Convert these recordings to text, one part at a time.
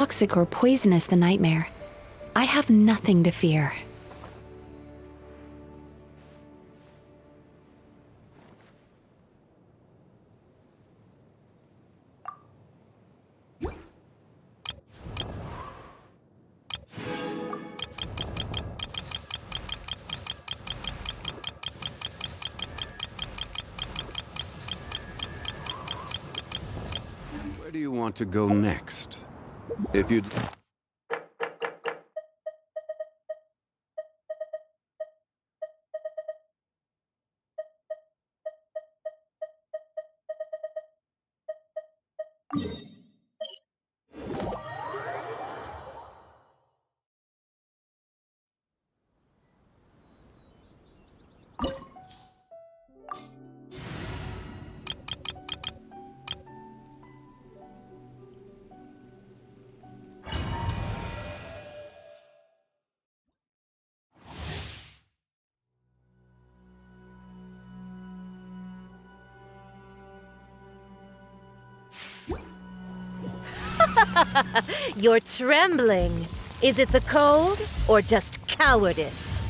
toxic or poisonous the nightmare, I have nothing to fear. Where do you want to go next? If you'd... You're trembling. Is it the cold or just cowardice?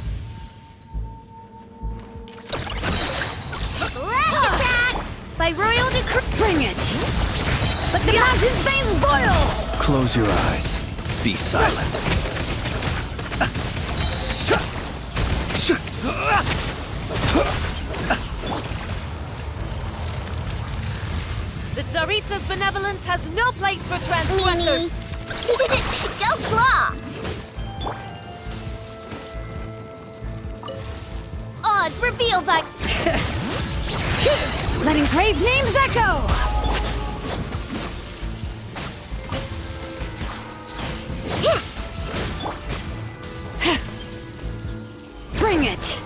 Flash attack! By royal decree. Bring it! Let the mountain's veins boil! Close your eyes. Be silent. The Tsaritsa's benevolence has no place for transgressors! Go claw! Oz revealed by... Letting brave names echo! Bring it!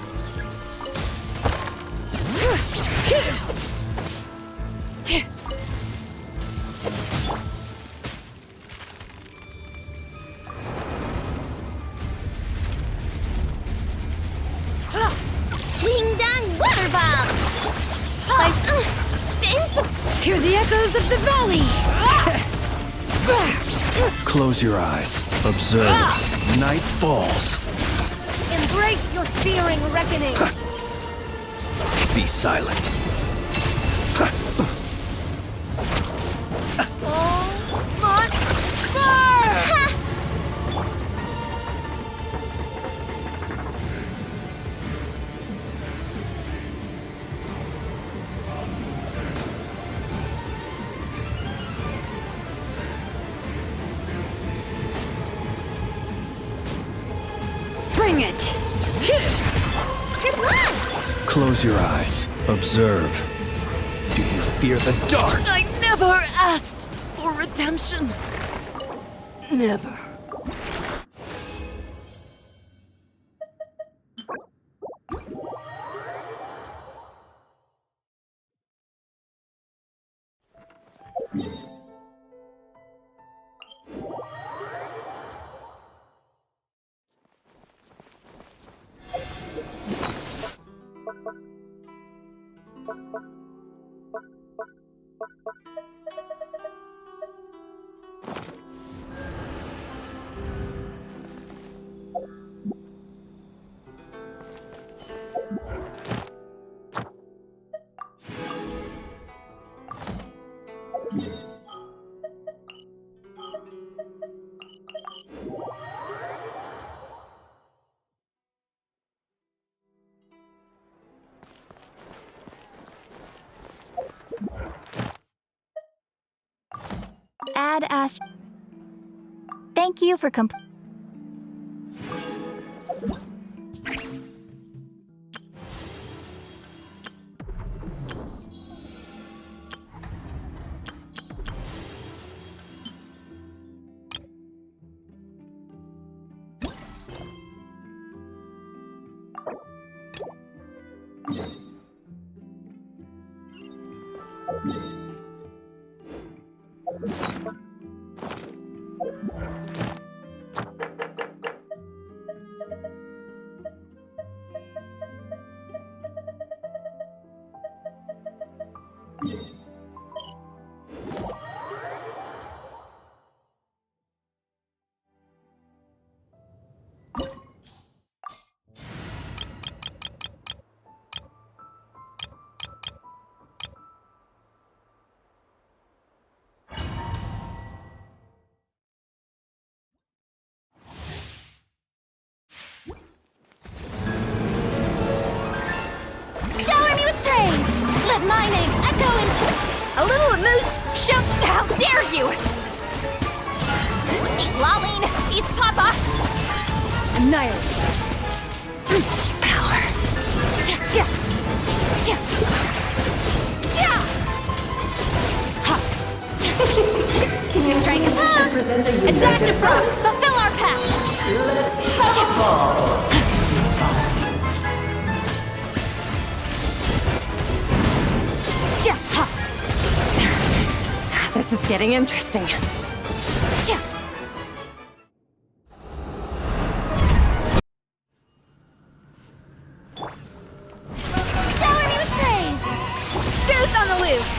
Ding dong water bomb! By... Hear the echoes of the valley! Close your eyes. Observe. Night falls. Embrace your searing reckoning! Be silent. Oh, my fire! Bring it! Good luck! Close your eyes. Observe. Do you fear the dark? I never asked for redemption. Never. Add Ash. Thank you for my name echo in a little moose. Show! How dare you! See, Laline, eat Papa. Annihilate. Power. Strike a pose. Attack the front. Fulfill our path. This is getting interesting. Shower me with praise. Goose on the loose.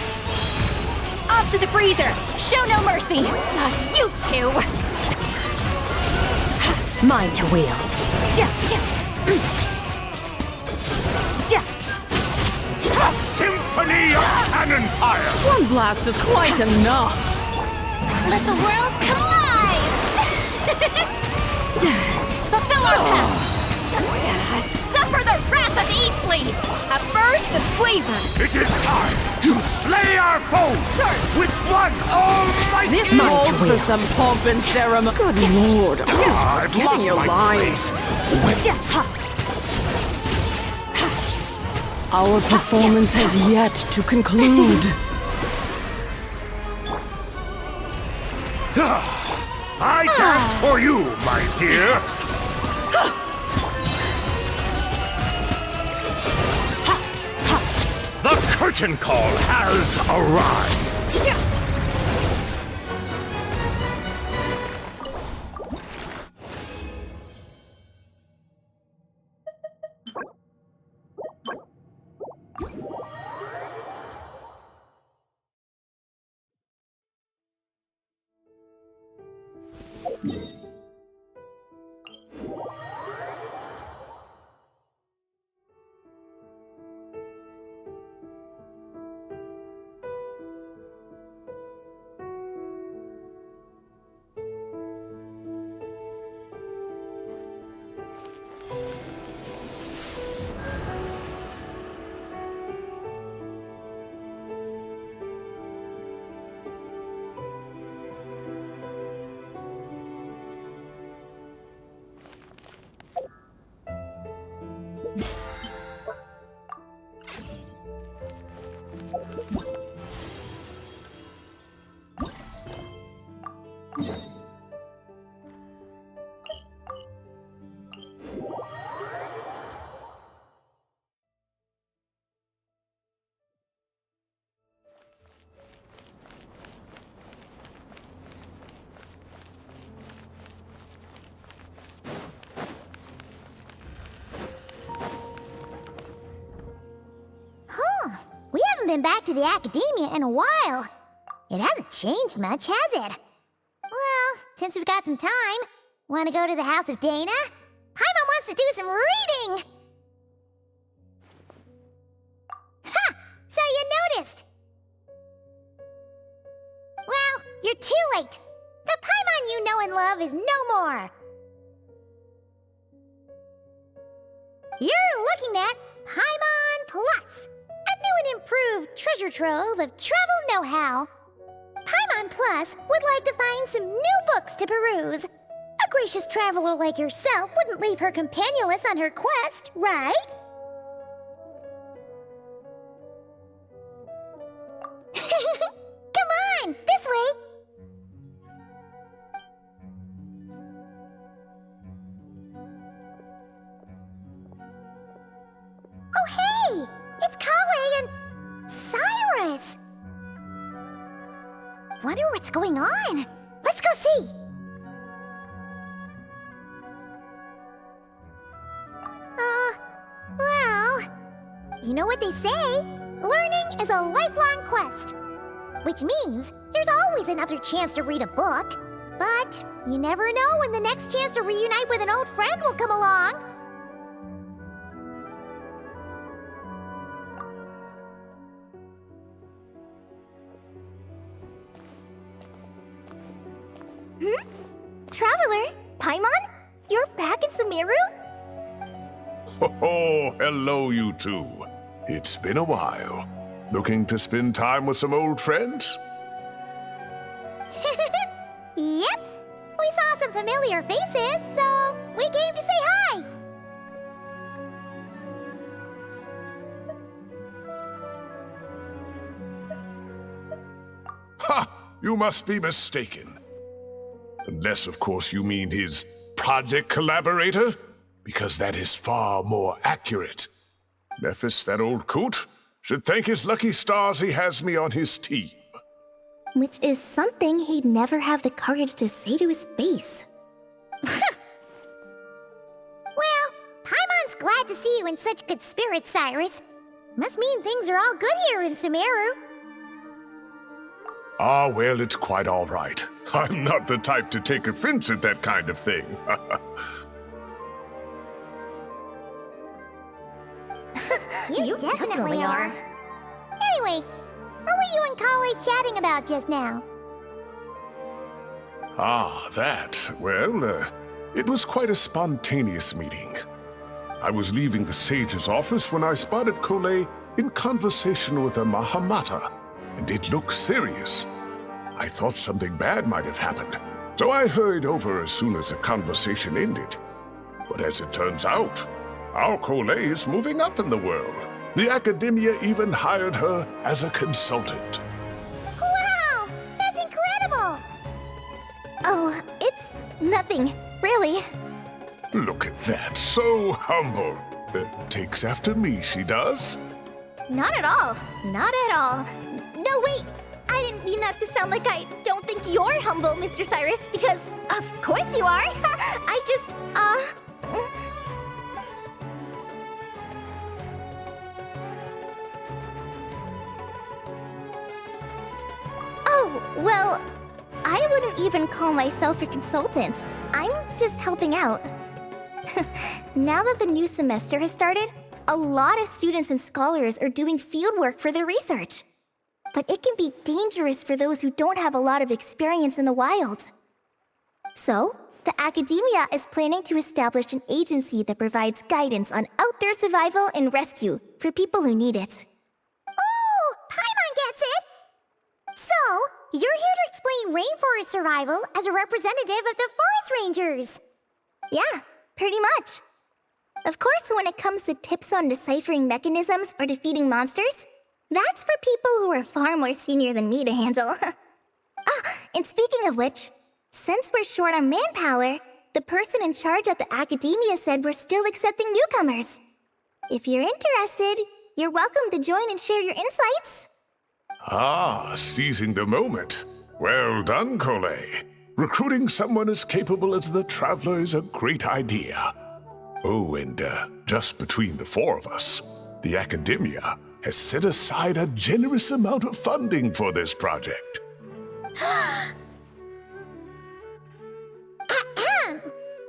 Off to the freezer. Show no mercy. You two. Mine to wield. A symphony of cannon fire! One blast is quite enough. Let the world come alive. Fulfill our path. Suffer the wrath of Eatley. A burst of flavor. It is time to slay our foes with one almighty... This calls for some pomp and ceremony. Good lord, I'm I've forgetting lost your my lines. place. Our performance has yet to conclude. I dance for you, my dear. The curtain call has arrived. We haven't been back to the academia in a while. It hasn't changed much, has it? Well, since we've got some time, want to go to the house of Dana? Paimon wants to do some reading! Ha! So you noticed! Well, you're too late. The Paimon you know and love is no more. You're looking at Paimon Plus. A new and improved treasure trove of travel know-how. Paimon Plus would like to find some new books to peruse. A gracious traveler like yourself wouldn't leave her companionless on her quest, right? Come on, this way. Oh, hey! It's Kale and Cyrus! Wonder what's going on. Let's go see! Well... You know what they say? Learning is a lifelong quest. Which means there's always another chance to read a book. But you never know when the next chance to reunite with an old friend will come along. Traveler, Paimon? You're back in Sumeru? Oh, hello, you two. It's been a while. Looking to spend time with some old friends? Yep. We saw some familiar faces, so we came to say hi. Ha! You must be mistaken. Unless, of course, you mean his project collaborator, because that is far more accurate. Nephis, that old coot, should thank his lucky stars he has me on his team. Which is something he'd never have the courage to say to his face. Well, Paimon's glad to see you in such good spirits, Cyrus. Must mean things are all good here in Sumeru. Ah, well, it's quite all right. I'm not the type to take offense at that kind of thing. You definitely are. Anyway, what were you in college chatting about just now? Ah, that. Well, it was quite a spontaneous meeting. I was leaving the sage's office when I spotted Kole in conversation with a Mahamata, and it looked serious. I thought something bad might have happened, so I hurried over as soon as the conversation ended. But as it turns out, our Kole is moving up in the world. The academia even hired her as a consultant. Wow! That's incredible! Oh, it's nothing, really. Look at that, so humble. Takes after me, she does. Not at all. Not at all. No, wait! I didn't mean that to sound like I don't think you're humble, Mr. Cyrus, because of course you are. I just, Oh, well, I wouldn't even call myself a consultant. I'm just helping out. Now that the new semester has started, a lot of students and scholars are doing fieldwork for their research. But it can be dangerous for those who don't have a lot of experience in the wild. So, the academia is planning to establish an agency that provides guidance on outdoor survival and rescue for people who need it. Oh, Paimon gets it! So, you're here to explain rainforest survival as a representative of the forest rangers. Yeah, pretty much. Of course, when it comes to tips on deciphering mechanisms or defeating monsters, that's for people who are far more senior than me to handle. And speaking of which, since we're short on manpower, the person in charge at the academia said we're still accepting newcomers. If you're interested, you're welcome to join and share your insights. Ah, seizing the moment. Well done, Kole. Recruiting someone as capable as the Traveler is a great idea. Oh, and just between the four of us, the academia has set aside a generous amount of funding for this project.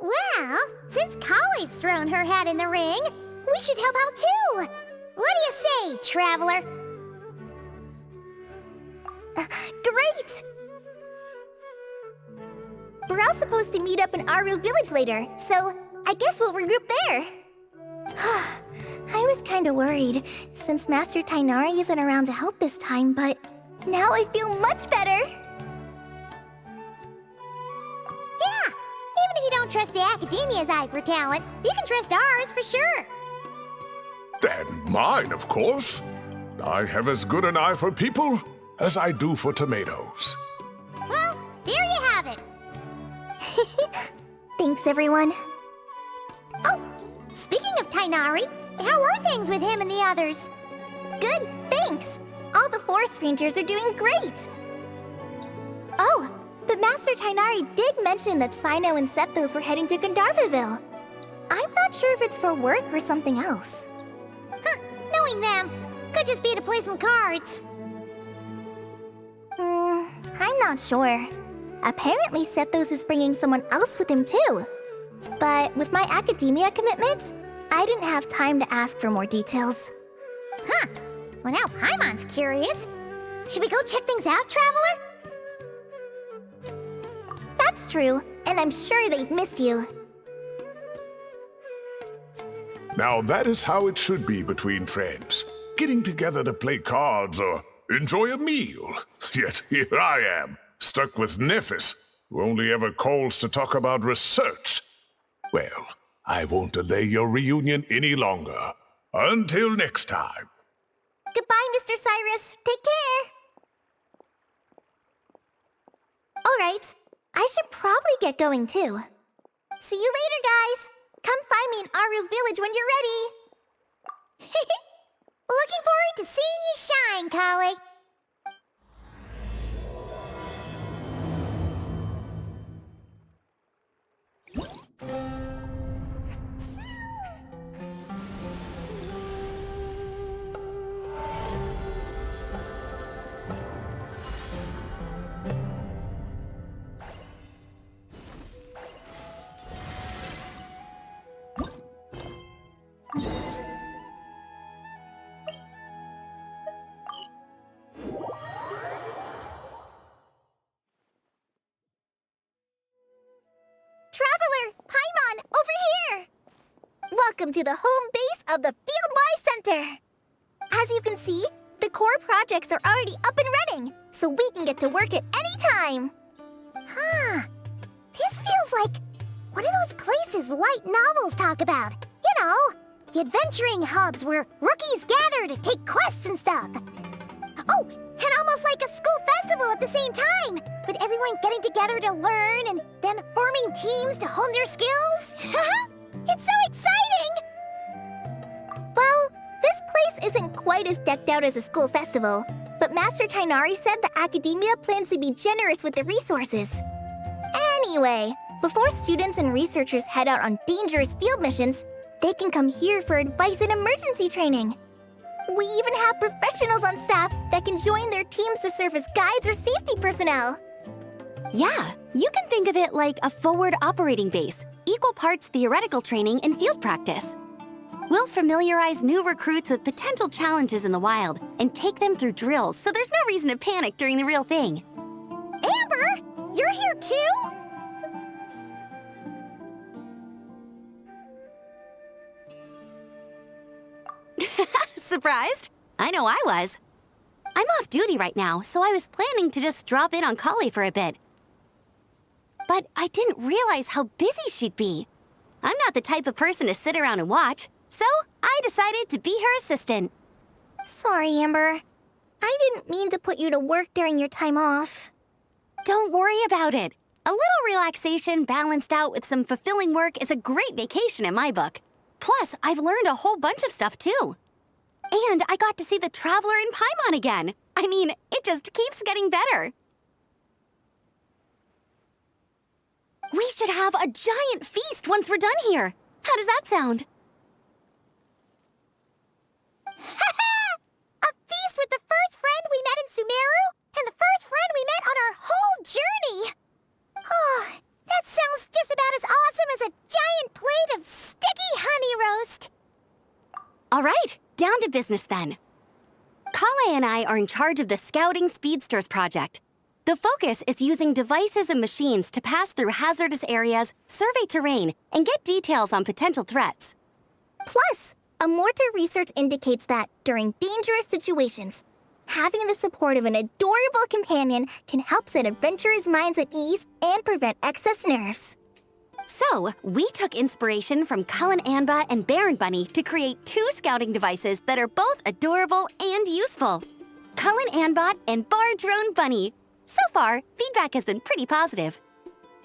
Well, since Kali's thrown her hat in the ring, we should help out too. What do you say, Traveler? Great! We're all supposed to meet up in Aru Village later, so I guess we'll regroup there. I was kinda worried, since Master Tainari isn't around to help this time, but now I feel much better. Yeah, even if you don't trust the Academia's eye for talent, you can trust ours for sure. And mine, of course. I have as good an eye for people as I do for tomatoes. Well, there you have it. Thanks, everyone. Oh, speaking of Tainari, how are things with him and the others? Good, thanks. All the forest rangers are doing great. Oh, but Master Tainari did mention that Sino and Sethos were heading to Gandharvaville. I'm not sure if it's for work or something else. Huh, knowing them, could just be to play some cards. I'm not sure. Apparently Sethos is bringing someone else with him too. But with my academia commitment, I didn't have time to ask for more details. Huh. Well, now Paimon's curious. Should we go check things out, Traveler? That's true, and I'm sure they've missed you. Now that is how it should be between friends. getting together to play cards or enjoy a meal. Yet here I am, stuck with Nephis, who only ever calls to talk about research. Well, I won't delay your reunion any longer. Until next time. Goodbye, Mr. Cyrus. Take care. All right, I should probably get going too. See you later, guys. Come find me in Aru Village when you're ready. Looking forward to seeing you shine, colleague. Traveler, Paimon, over here! Welcome to the home base of the Fieldwise Center. As you can see, the core projects are already up and running, so we can get to work at any time. This feels like one of those places light novels talk about. You know, the adventuring hubs where rookies gather to take quests and stuff. Oh, and almost like a school festival at the same time, with everyone getting together to learn and then forming teams to hone their skills. It's so exciting! Well, this place isn't quite as decked out as a school festival, but Master Tainari said the academia plans to be generous with the resources. Anyway, before students and researchers head out on dangerous field missions, they can come here for advice and emergency training. We even have professionals on staff that can join their teams to serve as guides or safety personnel. Yeah, you can think of it like a forward operating base, equal parts theoretical training and field practice. We'll familiarize new recruits with potential challenges in the wild and take them through drills so there's no reason to panic during the real thing. Amber, you're here too? Surprised? I know I was. I'm off duty right now, so I was planning to just drop in on Kali for a bit. But I didn't realize how busy she'd be. I'm not the type of person to sit around and watch, so I decided to be her assistant. Sorry, Amber. I didn't mean to put you to work during your time off. Don't worry about it. A little relaxation balanced out with some fulfilling work is a great vacation in my book. Plus, I've learned a whole bunch of stuff too. And I got to see the Traveler in Paimon again. I mean, it just keeps getting better. We should have a giant feast once we're done here. How does that sound? A feast with the first friend we met in Sumeru and the first friend we met on our whole journey. Oh, that sounds just about as awesome as a giant plate of sticky honey roast. All right, down to business then. Kale and I are in charge of the Scouting Speedsters project. The focus is using devices and machines to pass through hazardous areas, survey terrain, and get details on potential threats. Plus, a mortar research indicates that during dangerous situations, having the support of an adorable companion can help set adventurers' minds at ease and prevent excess nerves. So, we took inspiration from Cullen Anba and Baron Bunny to create 2 scouting devices that are both adorable and useful. Cullen Anbot and Bar Drone Bunny. So far, feedback has been pretty positive.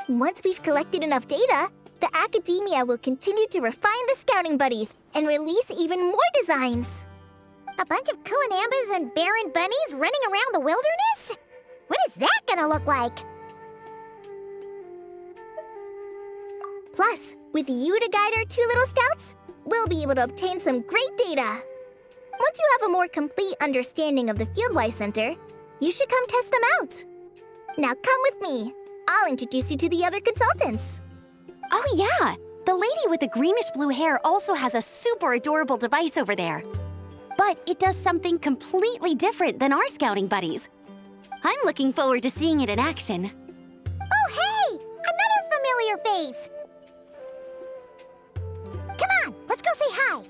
Once we've collected enough data, the academia will continue to refine the scouting buddies and release even more designs. A bunch of Kulanambas and Baron Bunnies running around the wilderness? What is that gonna look like? Plus, with you to guide our 2 little scouts, we'll be able to obtain some great data. Once you have a more complete understanding of the Fieldwise Center, you should come test them out. Now come with me. I'll introduce you to the other consultants. Oh yeah, the lady with the greenish-blue hair also has a super adorable device over there. But it does something completely different than our scouting buddies. I'm looking forward to seeing it in action. Oh, hey! Another familiar face! Come on, let's go say hi.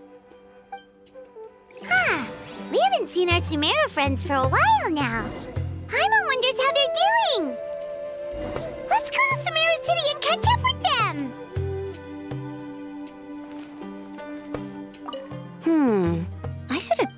These seen our Sumeru friends for a while now. Paimon wonders how they're doing. Let's go to Sumeru City and catch up with them. I should have...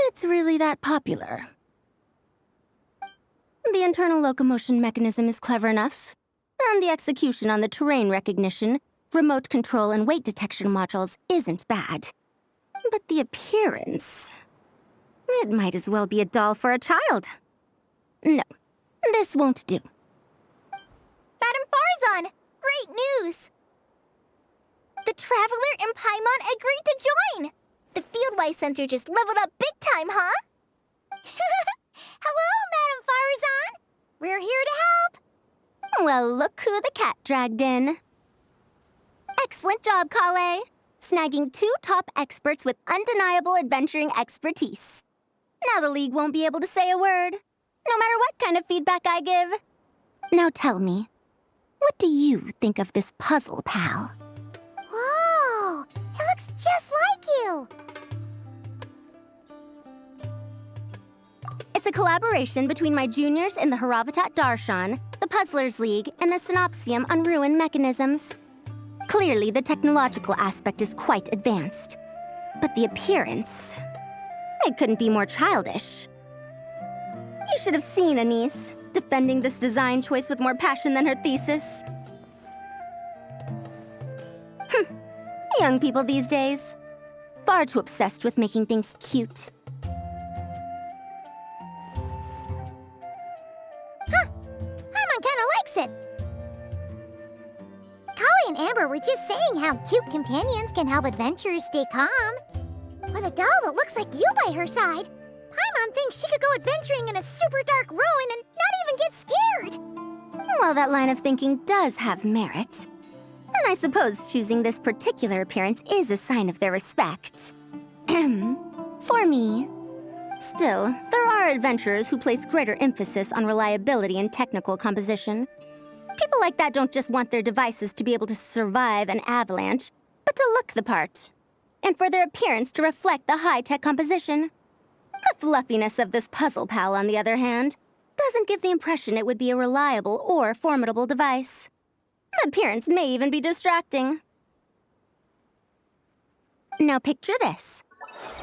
It's really that popular. The internal locomotion mechanism is clever enough, and the execution on the terrain recognition, remote control, and weight detection modules isn't bad. But the appearance... it might as well be a doll for a child. No, this won't do. Madame Farzan, great news! The Traveler and Paimon agreed to join! The Fieldwise Center just leveled up big time, huh? Hello, Madame Farzan! We're here to help! Well, look who the cat dragged in. Excellent job, Kale. Snagging 2 top experts with undeniable adventuring expertise. Now the League won't be able to say a word, no matter what kind of feedback I give. Now tell me, what do you think of this puzzle, pal? Whoa! It looks just like you! It's a collaboration between my juniors in the Haravatat Darshan, the Puzzlers League, and the Synopsium on Ruin Mechanisms. Clearly, the technological aspect is quite advanced. But the appearance... it couldn't be more childish. You should have seen Anise, defending this design choice with more passion than her thesis. Young people these days. Far too obsessed with making things cute. Paimon kinda likes it. Kali and Amber were just saying how cute companions can help adventurers stay calm. With a doll that looks like you by her side, Paimon thinks she could go adventuring in a super dark ruin and not even get scared. Well, that line of thinking does have merit. And I suppose choosing this particular appearance is a sign of their respect. For me. Still, there are adventurers who place greater emphasis on reliability and technical composition. People like that don't just want their devices to be able to survive an avalanche, but to look the part. And for their appearance to reflect the high-tech composition. The fluffiness of this puzzle pal, on the other hand, doesn't give the impression it would be a reliable or formidable device. The appearance may even be distracting. Now picture this.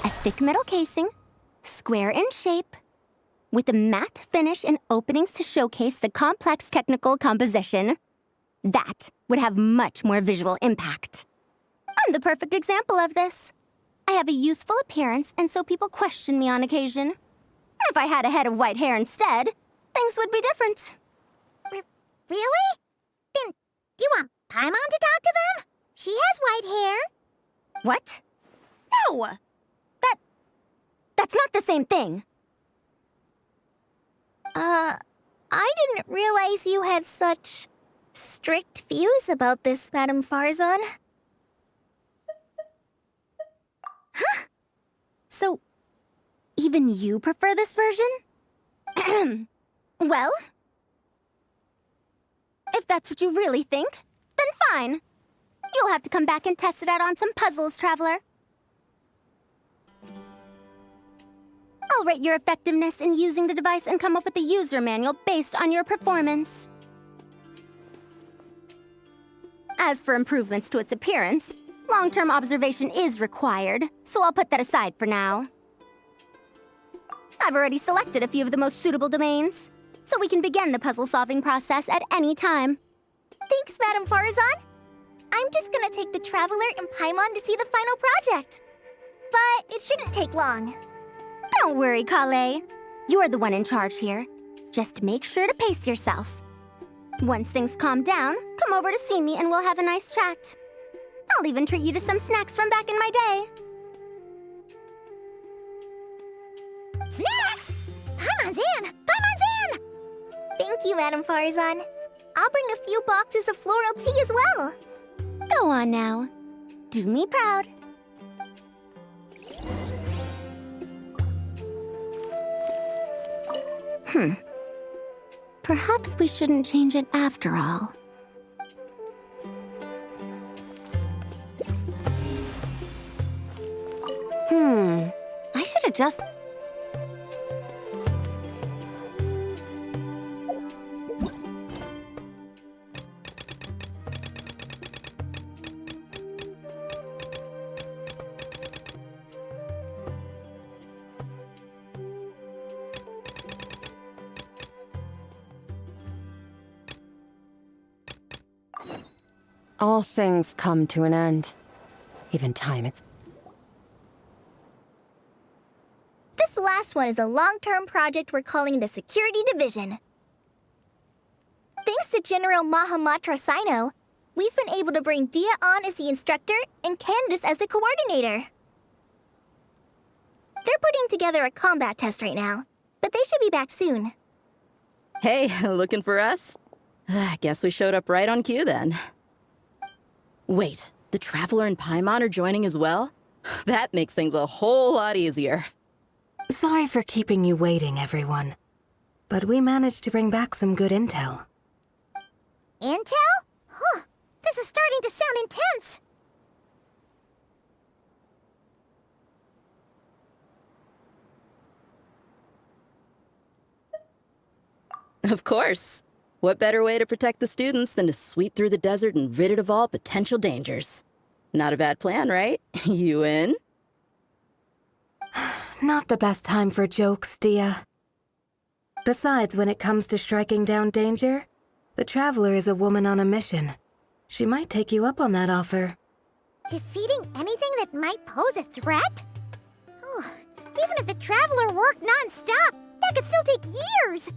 A thick metal casing, square in shape, with a matte finish and openings to showcase the complex technical composition. That would have much more visual impact. I'm the perfect example of this. I have a youthful appearance, and so people question me on occasion. If I had a head of white hair instead, things would be different. Really? Then, do you want Paimon to talk to them? She has white hair. What? No! That's not the same thing. I didn't realize you had such strict views about this, Madame Farzan. Huh? So, even you prefer this version? Well, if that's what you really think, then fine. You'll have to come back and test it out on some puzzles, Traveler. I'll rate your effectiveness in using the device and come up with a user manual based on your performance. As for improvements to its appearance, long-term observation is required, so I'll put that aside for now. I've already selected a few of the most suitable domains, so we can begin the puzzle-solving process at any time. Thanks, Madame Farzan. I'm just gonna take the Traveler and Paimon to see the final project. But it shouldn't take long. Don't worry, Kale. You're the one in charge here. Just make sure to pace yourself. Once things calm down, come over to see me and we'll have a nice chat. I'll even treat you to some snacks from back in my day. Snacks! Paimon's in! Paimon's in! Thank you, Madam Farzan. I'll bring a few boxes of floral tea as well. Go on now. Do me proud. Perhaps we shouldn't change it after all. I should have just... All things come to an end. Even time, it's... This last one is a long-term project we're calling the Security Division. Thanks to General Mahamatra Sino, we've been able to bring Dia on as the instructor and Candace as the coordinator. They're putting together a combat test right now, but they should be back soon. Hey, looking for us? Guess we showed up right on cue then. Wait, the Traveler and Paimon are joining as well? That makes things a whole lot easier. Sorry for keeping you waiting, everyone. But we managed to bring back some good intel. Intel? Huh, this is starting to sound intense. Of course. What better way to protect the students than to sweep through the desert and rid it of all potential dangers? Not a bad plan, right? You in? Not the best time for jokes, Dia. Besides, when it comes to striking down danger, the Traveler is a woman on a mission. She might take you up on that offer. Defeating anything that might pose a threat? Oh, even if the Traveler worked non-stop, that could still take years.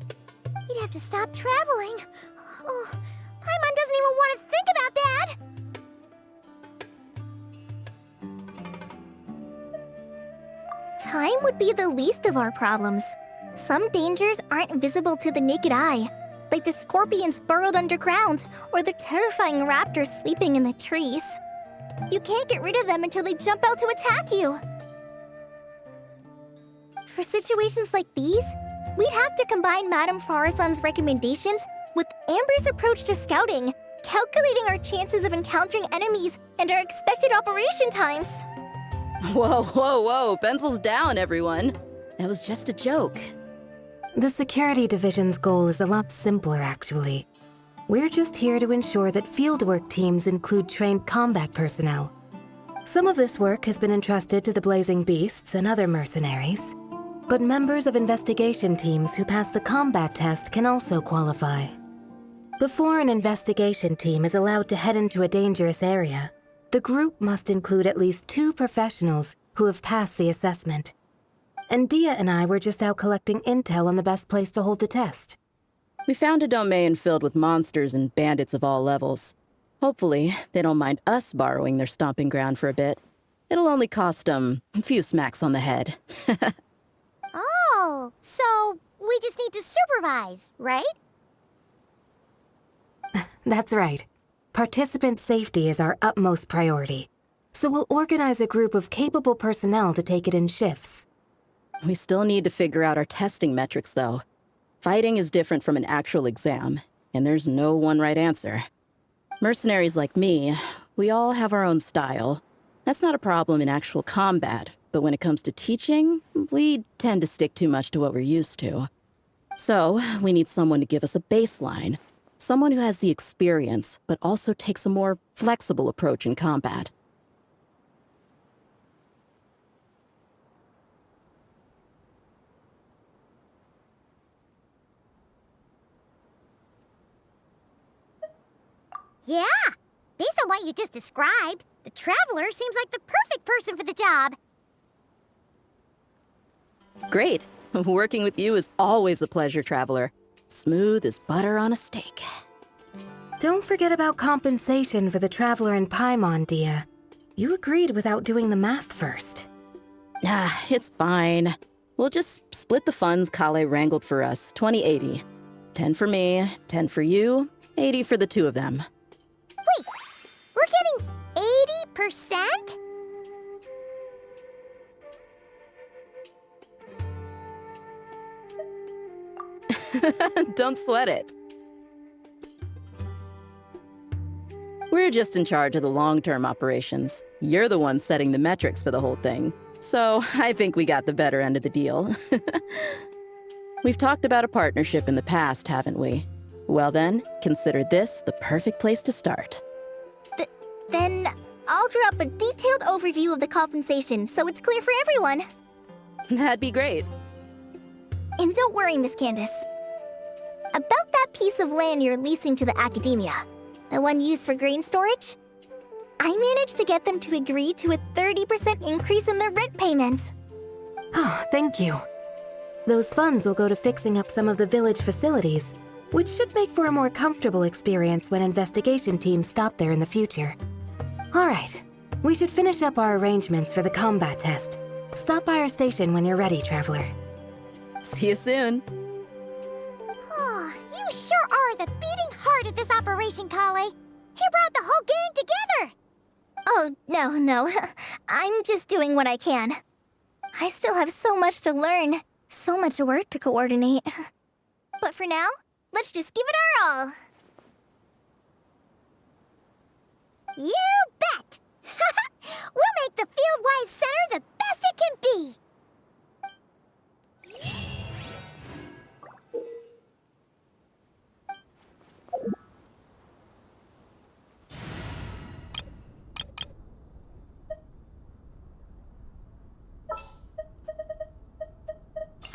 You'd have to stop traveling. Oh, Paimon doesn't even want to think about that! Time would be the least of our problems. Some dangers aren't visible to the naked eye, like the scorpions burrowed underground or the terrifying raptors sleeping in the trees. You can't get rid of them until they jump out to attack you. For situations like these, we'd have to combine Madame Farazan's recommendations with Amber's approach to scouting, calculating our chances of encountering enemies and our expected operation times. Whoa, whoa, whoa, pencils down, everyone. That was just a joke. The Security Division's goal is a lot simpler, actually. We're just here to ensure that fieldwork teams include trained combat personnel. Some of this work has been entrusted to the Blazing Beasts and other mercenaries, but members of investigation teams who pass the combat test can also qualify. Before an investigation team is allowed to head into a dangerous area, the group must include at least 2 professionals who have passed the assessment. And Dia and I were just out collecting intel on the best place to hold the test. We found a domain filled with monsters and bandits of all levels. Hopefully, they don't mind us borrowing their stomping ground for a bit. It'll only cost them a few smacks on the head. Oh, so we just need to supervise, right? That's right. Participant safety is our utmost priority. So we'll organize a group of capable personnel to take it in shifts. We still need to figure out our testing metrics, though. Fighting is different from an actual exam, and there's no one right answer. Mercenaries like me, we all have our own style. That's not a problem in actual combat, but when it comes to teaching, we tend to stick too much to what we're used to. So, we need someone to give us a baseline. Someone who has the experience, but also takes a more flexible approach in combat. Yeah! Based on what you just described, the Traveler seems like the perfect person for the job. Great. Working with you is always a pleasure, Traveler. Smooth as butter on a steak. Don't forget about compensation for the Traveler in Paimon, Dia. You agreed without doing the math first. Ah, it's fine. We'll just split the funds Kale wrangled for us, 20-80. 10 for me, 10 for you, 80 for the two of them. Wait, we're getting 80%? Don't sweat it. We're just in charge of the long-term operations. You're the one setting the metrics for the whole thing. So I think we got the better end of the deal. We've talked about a partnership in the past, haven't we? Well then, consider this the perfect place to start. Then I'll draw up a detailed overview of the compensation so it's clear for everyone. That'd be great. And don't worry, Miss Candace. About that piece of land you're leasing to the academia, the one used for grain storage, I managed to get them to agree to a 30% increase in their rent payments. Oh, thank you. Those funds will go to fixing up some of the village facilities, which should make for a more comfortable experience when investigation teams stop there in the future. All right, we should finish up our arrangements for the combat test. Stop by our station when you're ready, Traveler. See you soon. Oh, you sure are the beating heart of this operation, Kale. He brought the whole gang together. Oh, no. I'm just doing what I can. I still have so much to learn, so much work to coordinate. But for now, let's just give it our all. You bet! We'll make the Fieldwise Center the best it can be!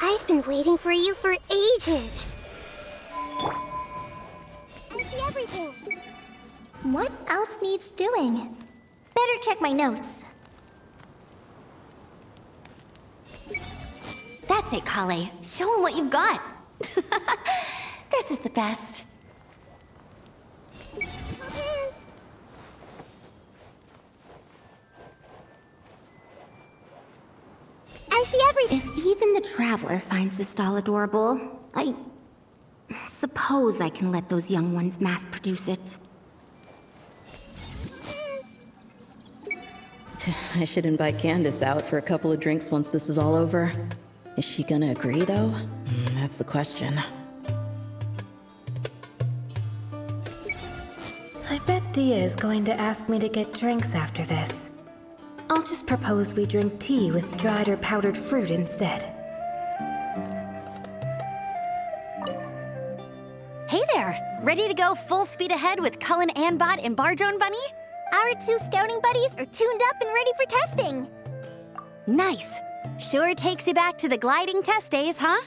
I've been waiting for you for ages. I see everything. What else needs doing? Better check my notes. That's it, Kale. Show him what you've got. This is the best. I see everything. If even the Traveler finds this doll adorable, I suppose I can let those young ones mass produce it. I should invite Candace out for a couple of drinks once this is all over. Is she gonna agree, though? That's the question. I bet Dia is going to ask me to get drinks after this. I'll just propose we drink tea with dried or powdered fruit instead. Hey there! Ready to go full speed ahead with Cullen Anbot and Bardrone Bunny? Our two scouting buddies are tuned up and ready for testing. Nice! Sure takes you back to the gliding test days, huh?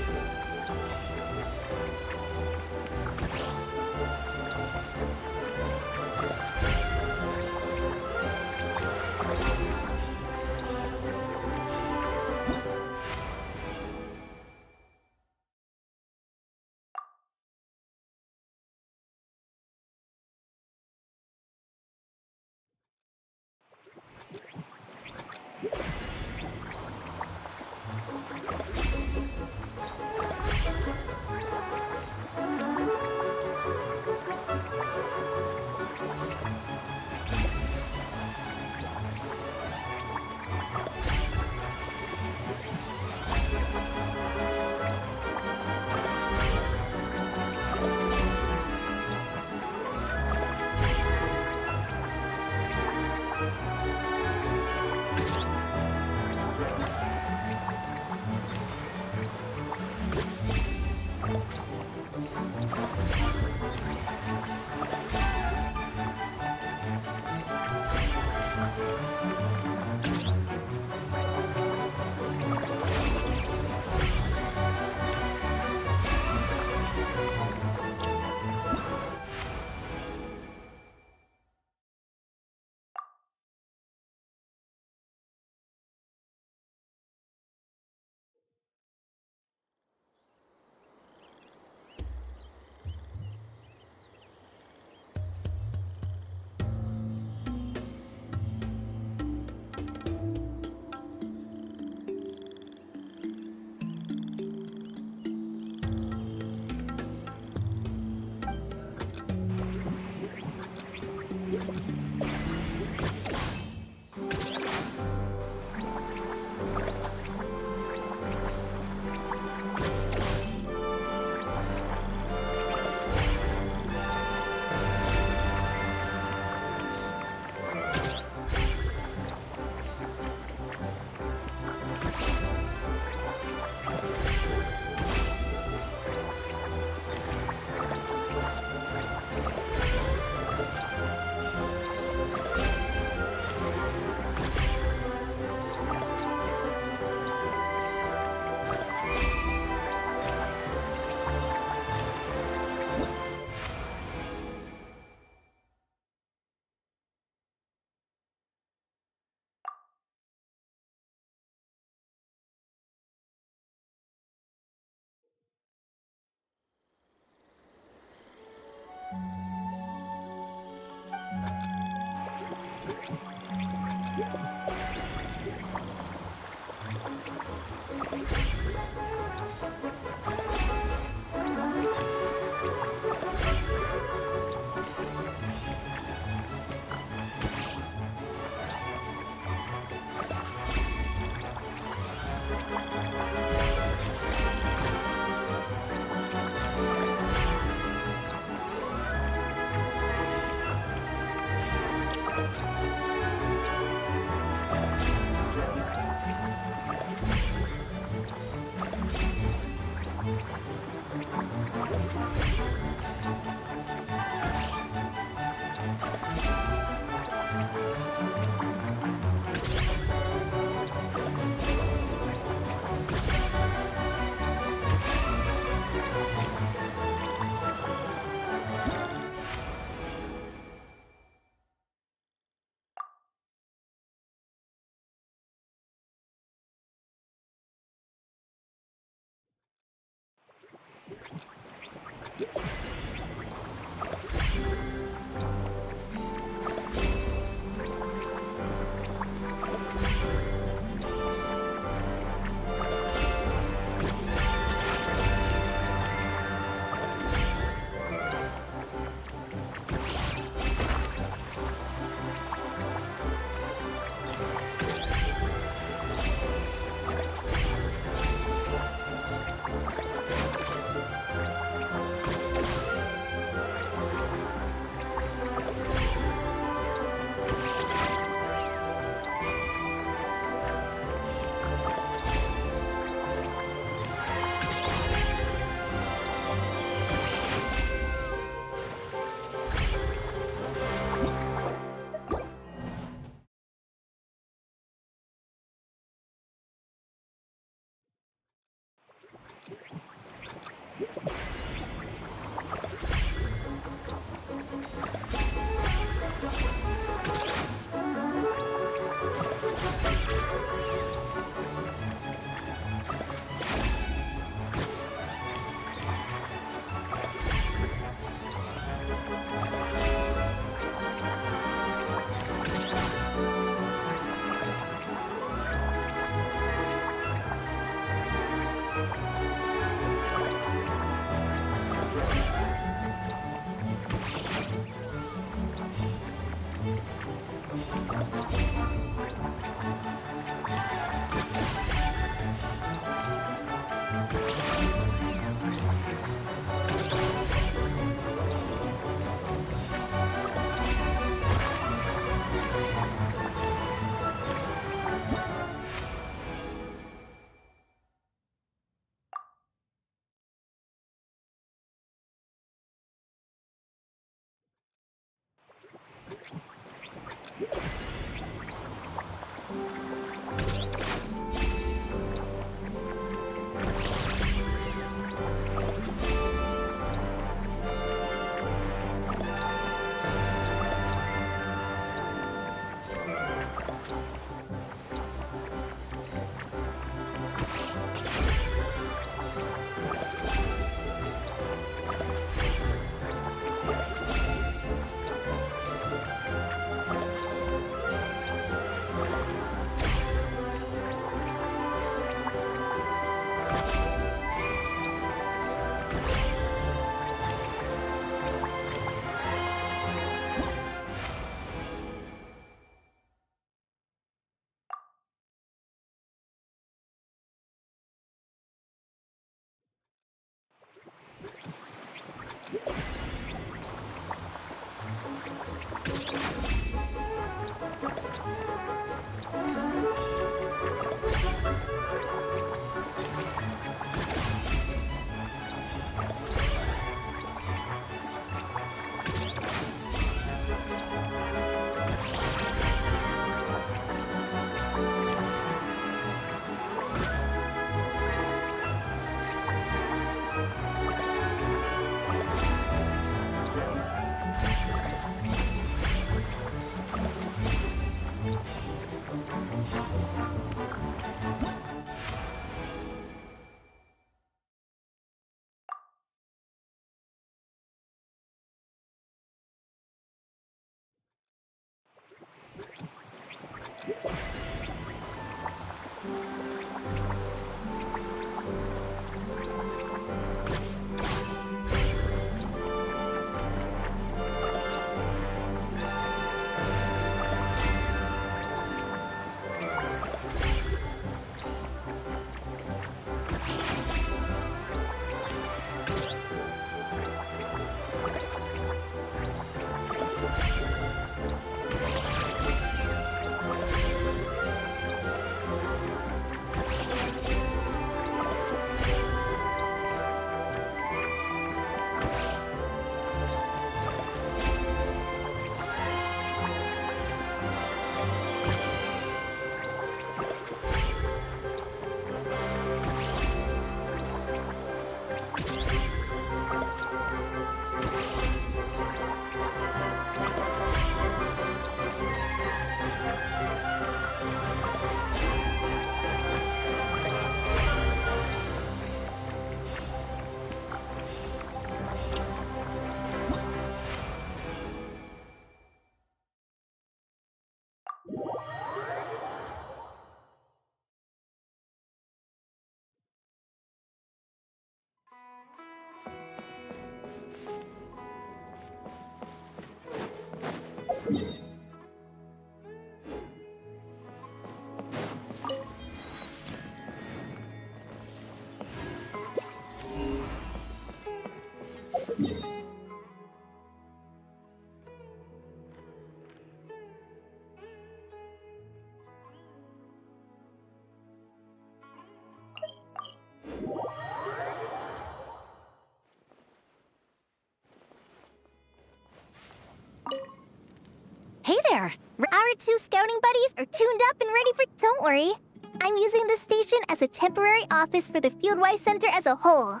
there? Our two scouting buddies are tuned up and ready for. Don't worry. I'm using this station as a temporary office for the Fieldwise Center as a whole.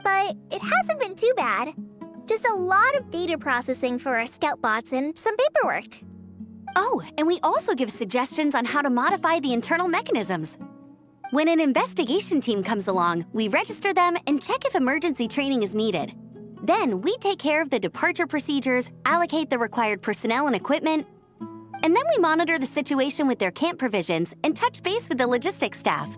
But it hasn't been too bad. Just a lot of data processing for our scout bots and some paperwork. Oh, and we also give suggestions on how to modify the internal mechanisms. When an investigation team comes along, we register them and check if emergency training is needed. Then we take care of the departure procedures, allocate the required personnel and equipment, and then we monitor the situation with their camp provisions and touch base with the logistics staff.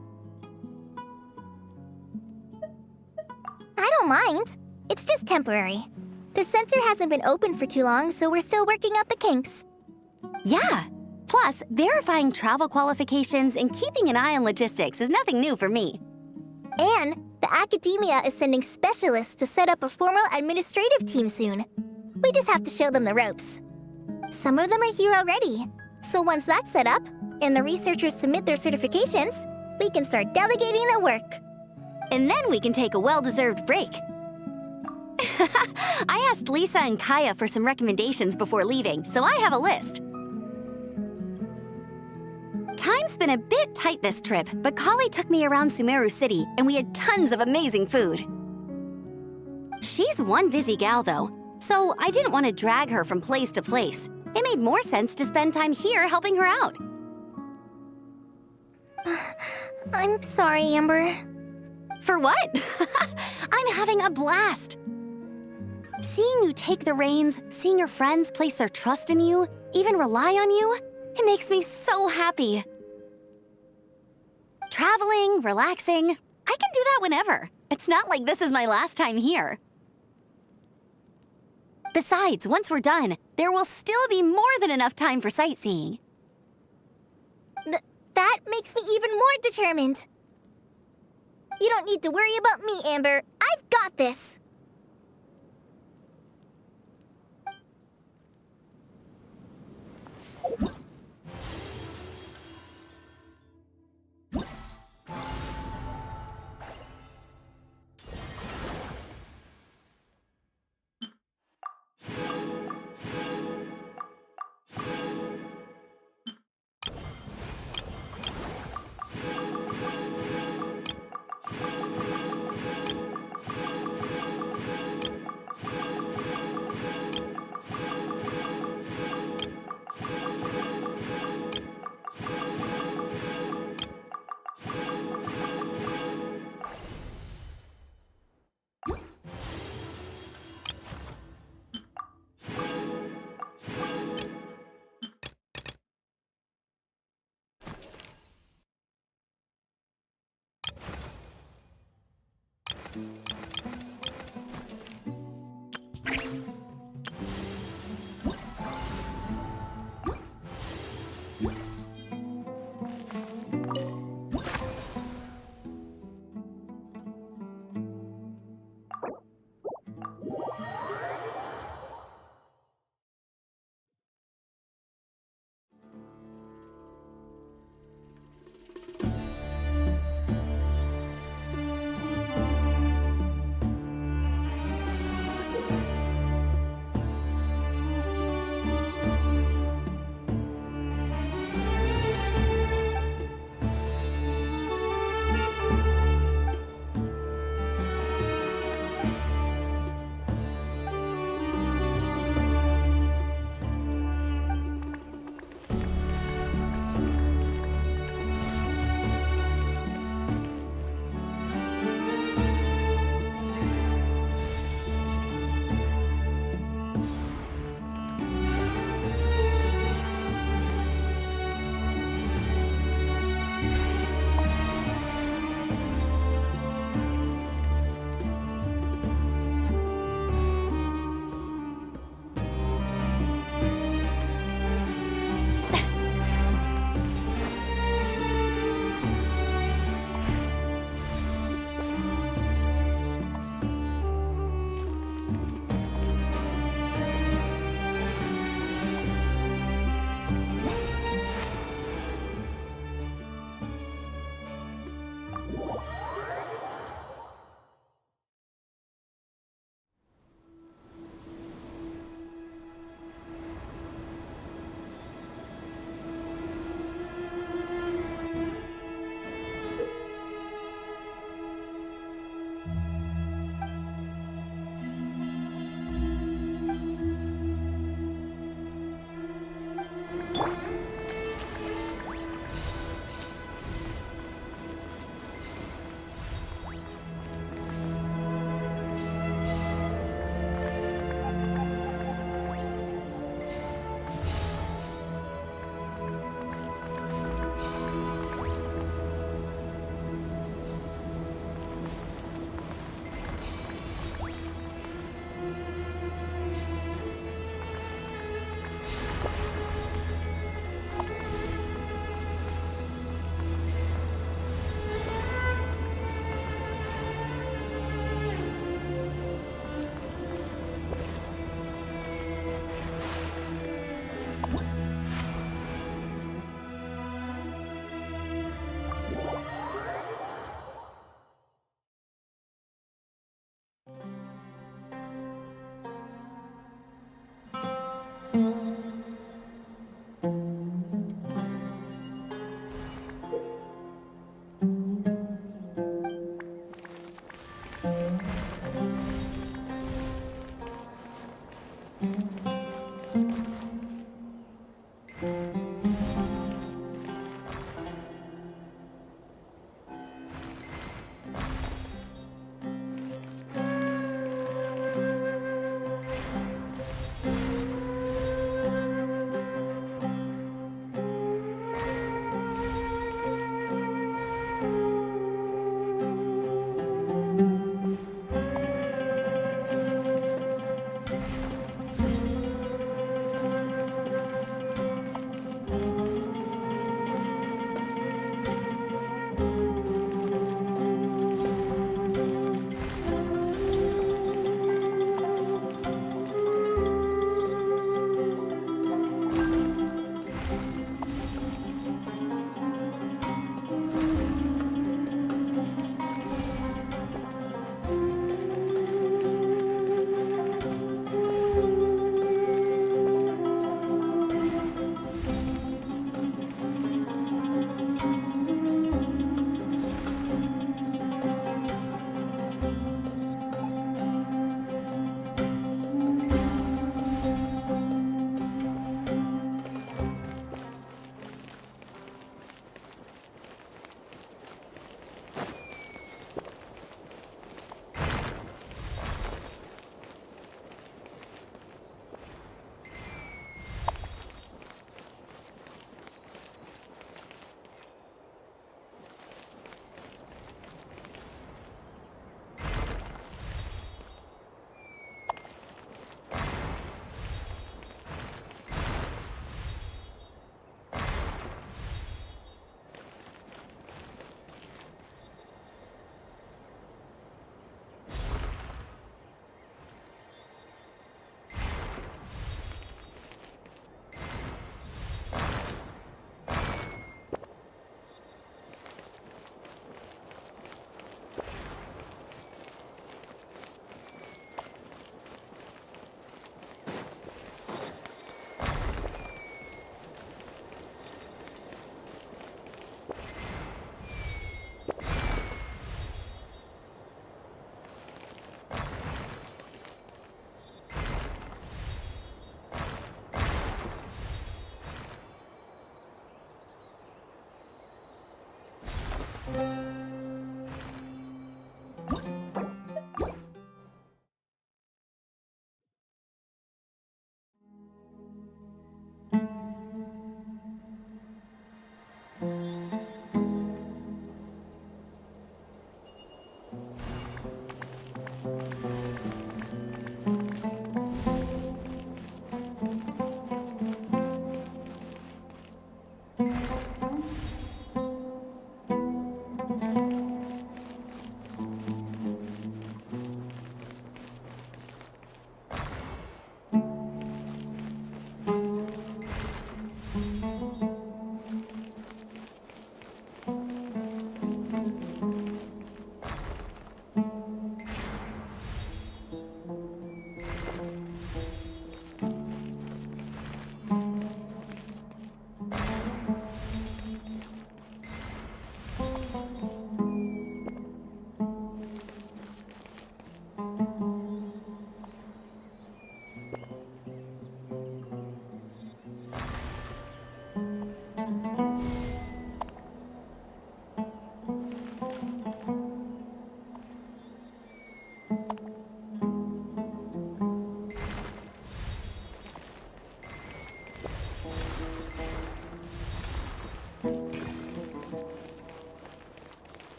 I don't mind. It's just temporary. The center hasn't been open for too long, so we're still working out the kinks. Yeah. Plus, verifying travel qualifications and keeping an eye on logistics is nothing new for me. And the academia is sending specialists to set up a formal administrative team soon. We just have to show them the ropes. Some of them are here already. So once that's set up, and the researchers submit their certifications, we can start delegating the work. And then we can take a well-deserved break. I asked Lisa and Kaya for some recommendations before leaving, so I have a list. Time's been a bit tight this trip, but Kali took me around Sumeru City, and we had tons of amazing food. She's one busy gal, though, so I didn't want to drag her from place to place. It made more sense to spend time here helping her out. I'm sorry, Amber. For what? I'm having a blast. Seeing you take the reins, seeing your friends place their trust in you, even rely on you, it makes me so happy. Traveling, relaxing, I can do that whenever. It's not like this is my last time here. Besides, once we're done, there will still be more than enough time for sightseeing. That makes me even more determined. You don't need to worry about me, Amber. I've got this.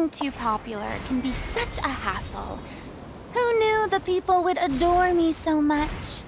Being too popular can be such a hassle. Who knew the people would adore me so much?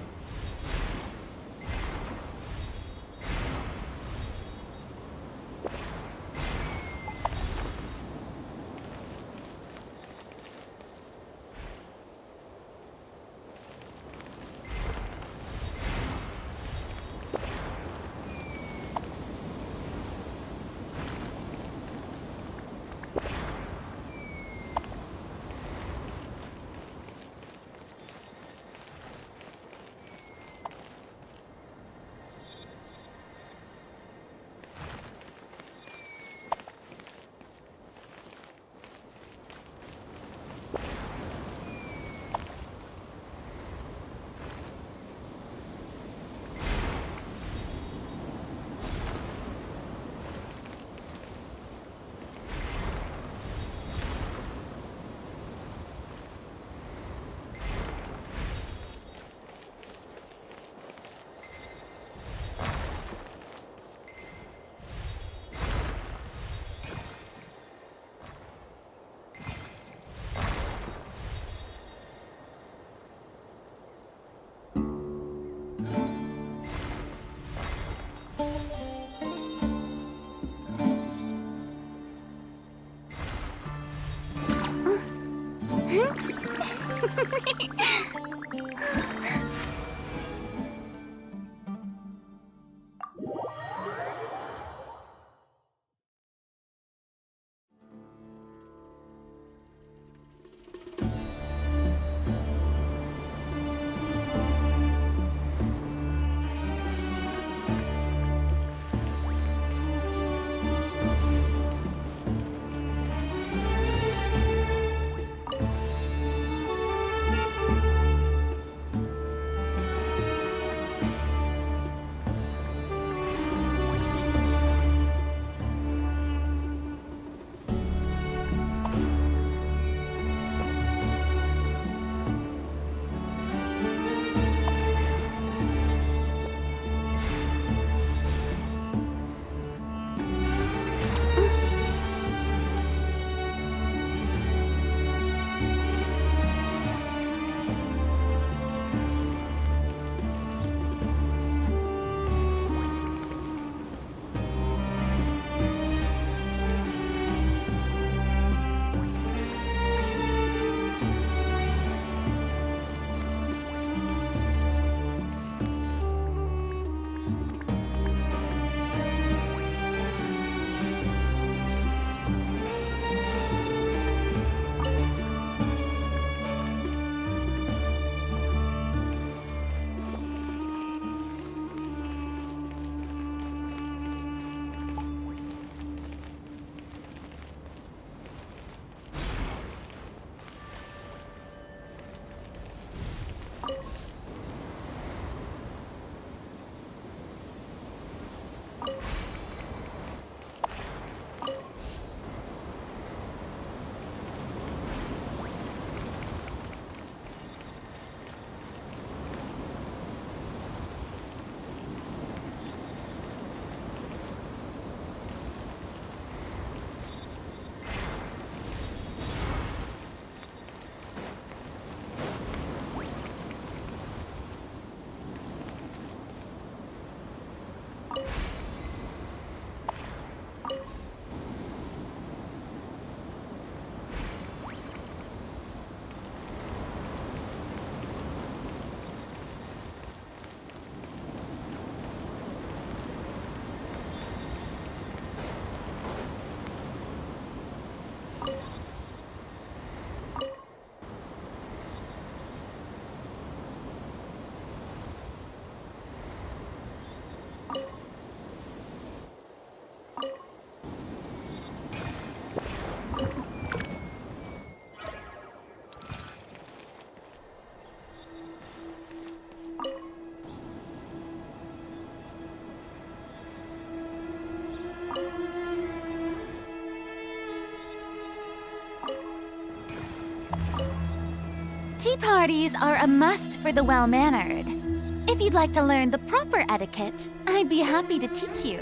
Tea parties are a must for the well-mannered. If you'd like to learn the proper etiquette, I'd be happy to teach you.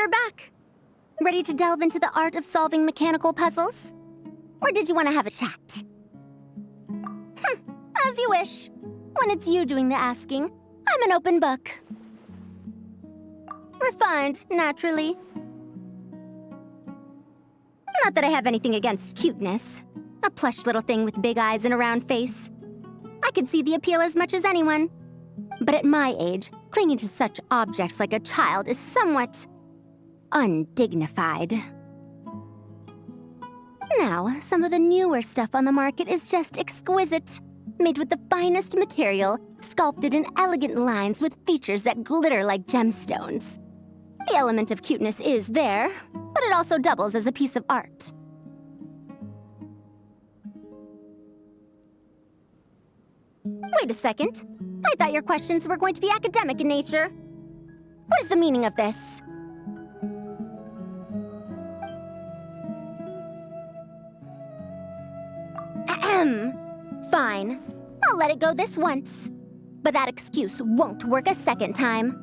you're back. Ready to delve into the art of solving mechanical puzzles? Or did you want to have a chat? As you wish. When it's you doing the asking, I'm an open book. Refined, naturally. Not that I have anything against cuteness. A plush little thing with big eyes and a round face. I can see the appeal as much as anyone. But at my age, clinging to such objects like a child is somewhat undignified. Now, some of the newer stuff on the market is just exquisite. Made with the finest material, sculpted in elegant lines with features that glitter like gemstones. The element of cuteness is there, but it also doubles as a piece of art. Wait a second. I thought your questions were going to be academic in nature. What is the meaning of this? Ahem. Fine. I'll let it go this once. But that excuse won't work a second time.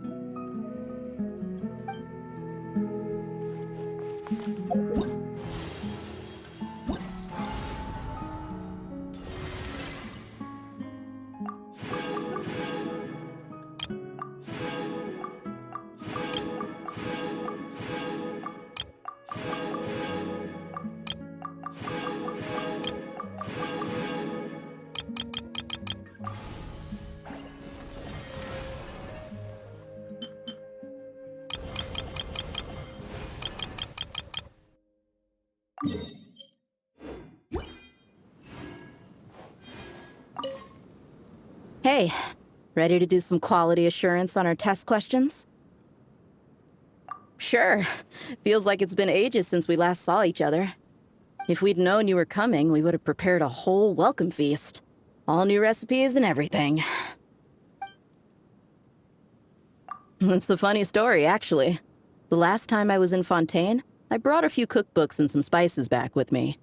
Hey, ready to do some quality assurance on our test questions? Sure. Feels like it's been ages since we last saw each other. If we'd known you were coming, we would have prepared a whole welcome feast. All new recipes and everything. It's a funny story, actually. The last time I was in Fontaine, I brought a few cookbooks and some spices back with me.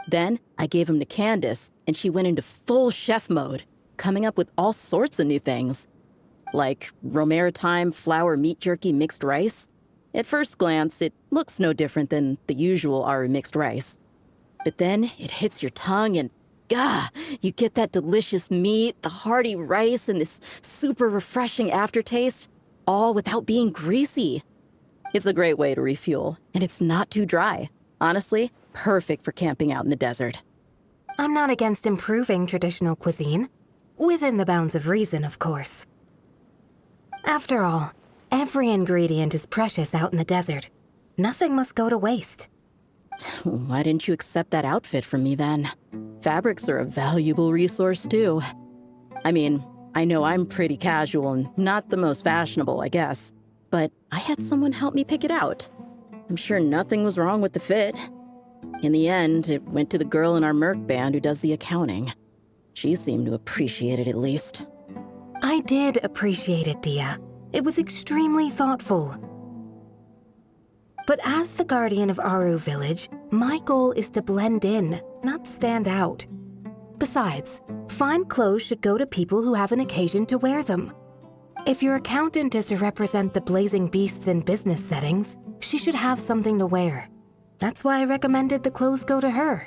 Then, I gave them to Candace, and she went into full chef mode, coming up with all sorts of new things. Like Romero thyme flour meat jerky mixed rice. At first glance, it looks no different than the usual Aru mixed rice. But then, it hits your tongue and, gah, you get that delicious meat, the hearty rice, and this super refreshing aftertaste, all without being greasy. It's a great way to refuel, and it's not too dry. Honestly, perfect for camping out in the desert. I'm not against improving traditional cuisine. Within the bounds of reason, of course. After all, every ingredient is precious out in the desert. Nothing must go to waste. Why didn't you accept that outfit from me then? Fabrics are a valuable resource too. I mean, I know I'm pretty casual and not the most fashionable, I guess. But I had someone help me pick it out. I'm sure nothing was wrong with the fit. In the end, it went to the girl in our Merc band who does the accounting. She seemed to appreciate it at least. I did appreciate it, Dia. It was extremely thoughtful. But as the guardian of Aru Village, my goal is to blend in, not stand out. Besides, fine clothes should go to people who have an occasion to wear them. If your accountant is to represent the blazing beasts in business settings, she should have something to wear. That's why I recommended the clothes go to her.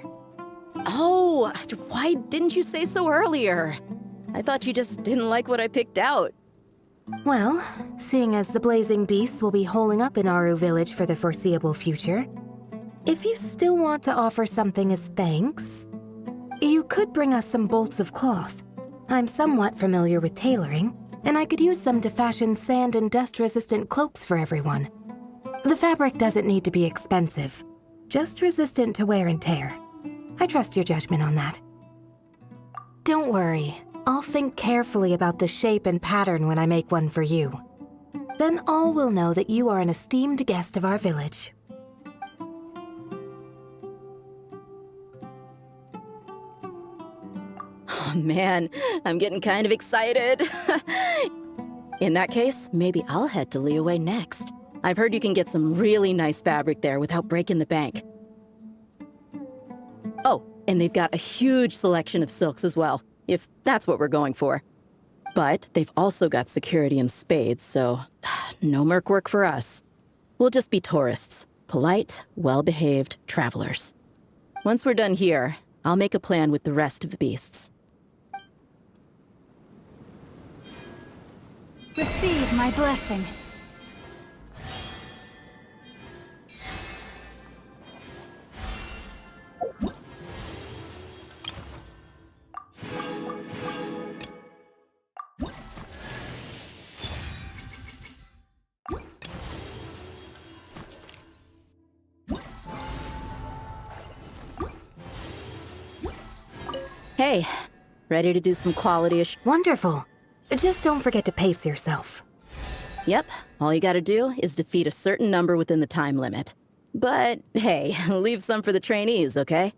Oh, why didn't you say so earlier? I thought you just didn't like what I picked out. Well, seeing as the blazing beasts will be holing up in Aru Village for the foreseeable future, if you still want to offer something as thanks, you could bring us some bolts of cloth. I'm somewhat familiar with tailoring, and I could use them to fashion sand and dust-resistant cloaks for everyone. The fabric doesn't need to be expensive, just resistant to wear and tear. I trust your judgment on that. Don't worry, I'll think carefully about the shape and pattern when I make one for you. Then all will know that you are an esteemed guest of our village. Oh man, I'm getting kind of excited. In that case, maybe I'll head to Liyue next. I've heard you can get some really nice fabric there without breaking the bank. Oh, and they've got a huge selection of silks as well, if that's what we're going for. But they've also got security in spades, so no merc work for us. We'll just be tourists. Polite, well-behaved travelers. Once we're done here, I'll make a plan with the rest of the beasts. Receive my blessing. Hey, ready to do some quality-ish? Wonderful. Just don't forget to pace yourself. Yep, all you gotta do is defeat a certain number within the time limit. But hey, leave some for the trainees, okay?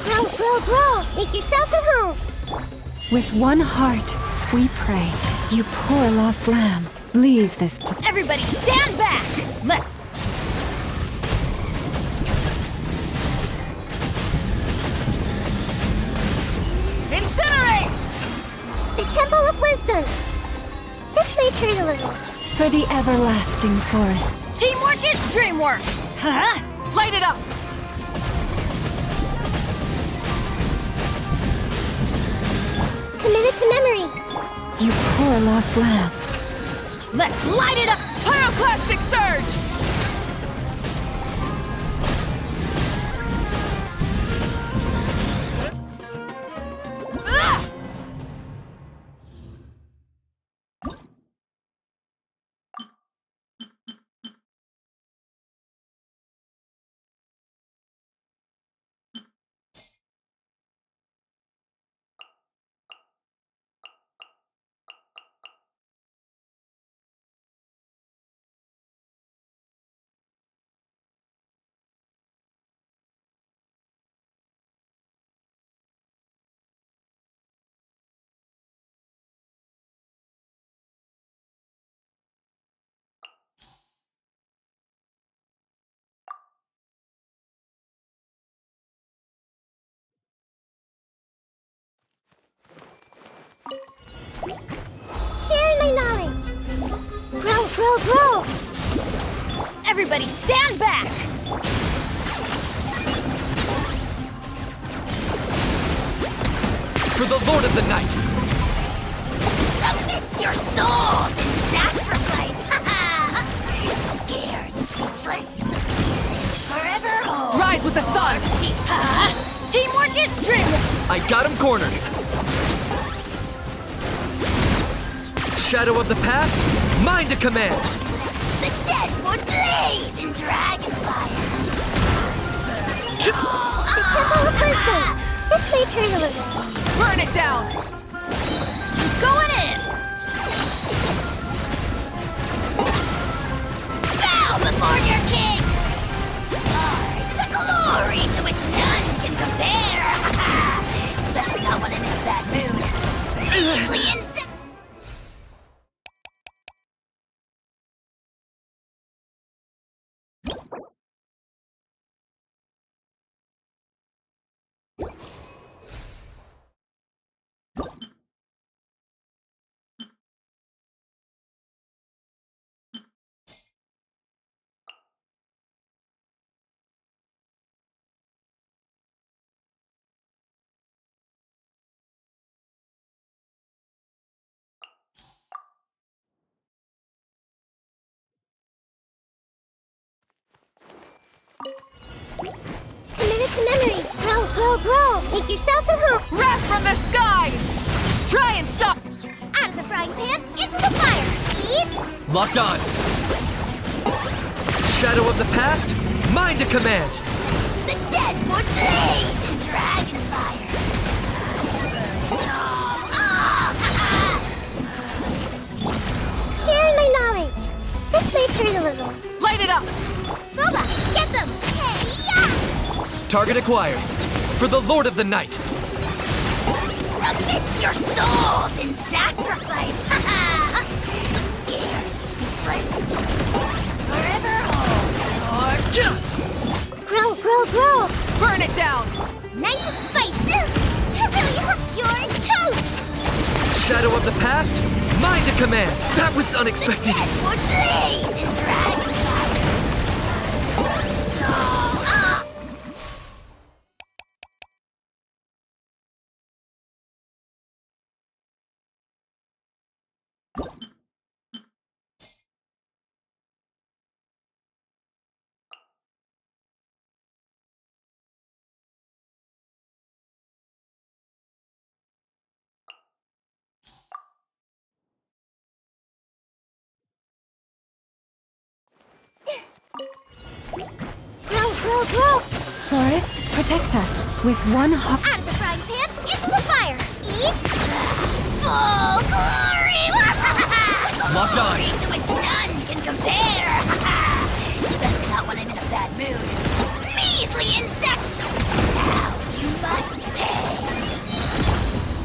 Growl, growl, growl! Make yourselves at home! With one heart, we pray. You poor lost lamb, leave this place. Everybody stand back! Let... Incinerate! The Temple of Wisdom! This may hurt a little. For the everlasting forest. Teamwork is dreamwork! Huh? Light it up! Committed to memory. You poor lost lamb. Let's light it up! Pyroclastic surge! grow! Everybody stand back! For the Lord of the Night! Submit your souls in sacrifice! Scared, speechless, forever whole. Rise with the sun! Teamwork is strength! I got him cornered! Shadow of the past, mine to command! The dead would blaze in dragonfire! The Temple of Wisdom! This may turn a little. Burn it down! Going in! Bow before your king! Ours is a glory to which none can compare! Especially not when I'm in that mood. Measly insect! Commit to memory! Grow, grow, grow! Make yourselves at home! Wrath from the skies! Try and stop! Out of the frying pan, into the fire! Eat! Locked on! Shadow of the past, mine to command! The dead would blaze in dragonfire! Sharing my knowledge! This may turn a little. Light it up! Boba, get them! Hey-ya! Target acquired. For the Lord of the Night. Submit your souls in sacrifice! Scared, speechless, forever whole. Or just Grow, grow, grow! burn it down! Nice and spicy! I really hope you're toast! Shadow of the past, mine to command. That was The unexpected. dead would blaze in dragonfire! Grow, grow, grow! Florist, protect us with one heart. Out of the frying pan, into the fire! Eat! Full glory! Locked on. Glory to which none can compare! Especially not when I'm in a bad mood. Measly insects! Now you must pay!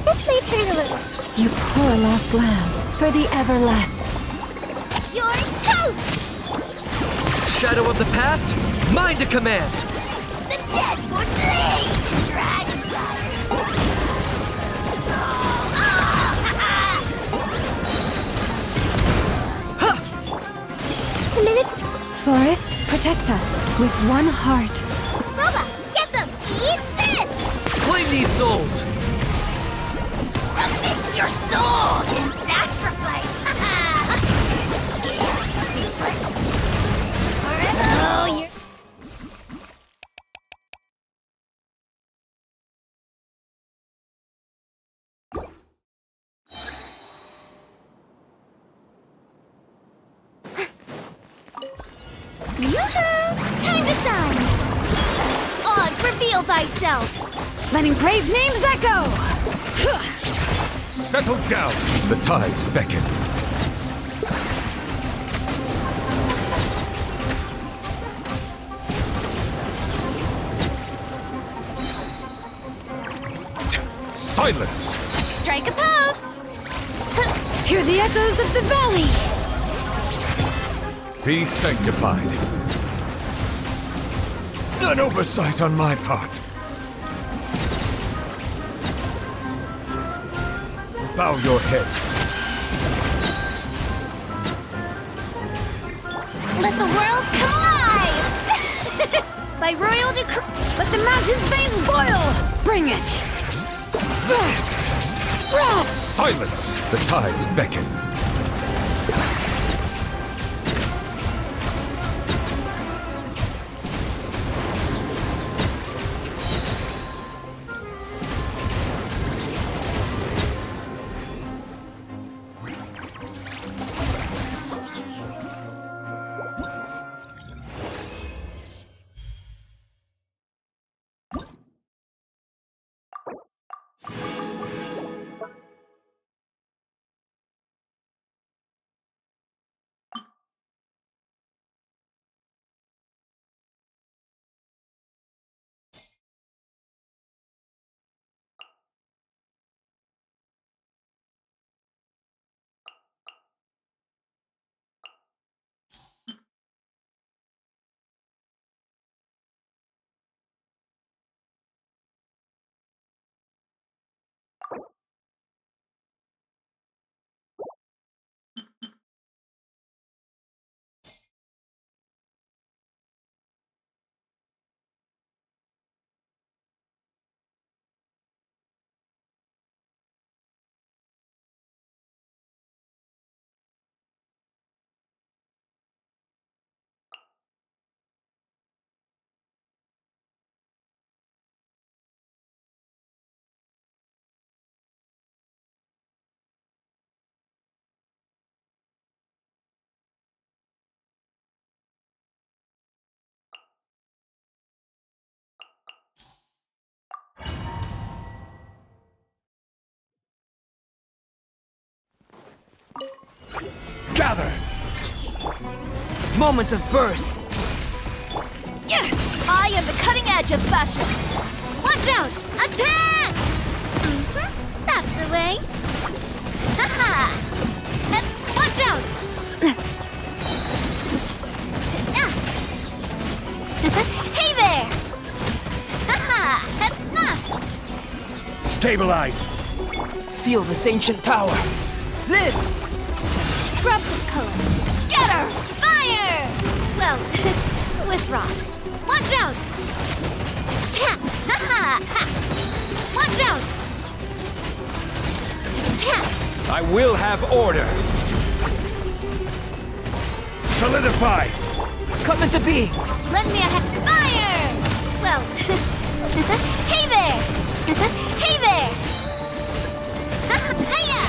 This may turn a little. You poor lost lamb, for the everlast. You're toast! Shadow of the past, mine to command. The dead would blaze in dragonfire! A minute. Forest, protect us with one heart. Boba, get them! Eat this! Claim these souls. Submit your souls in sacrifice! Scared, speechless. Forever. Oh, you're... Yoo-hoo! Time to shine! Oz, reveal thyself! Letting brave names echo! Settle down. The tides beckon. Silence. Strike a pose! Hear the echoes of the valley! Be sanctified. An oversight on my part. Bow your head. Let the world come alive! By royal decree, let the mountain's veins boil! Bring it! Silence! The tides beckon. Gather! Moment of birth! I am the cutting edge of fashion! Watch out! Attack! That's the way! Haha! Watch out! Hey there! Haha! Stabilize! Feel this ancient power! Live! Scraps of color! Scatter! Fire! Well, with rocks. Watch out! Tap! Ha ha! Watch out! Tap! I will have order! Solidify! Come into being! Lend me a fire! Well, hey there! Hey there! Hiya!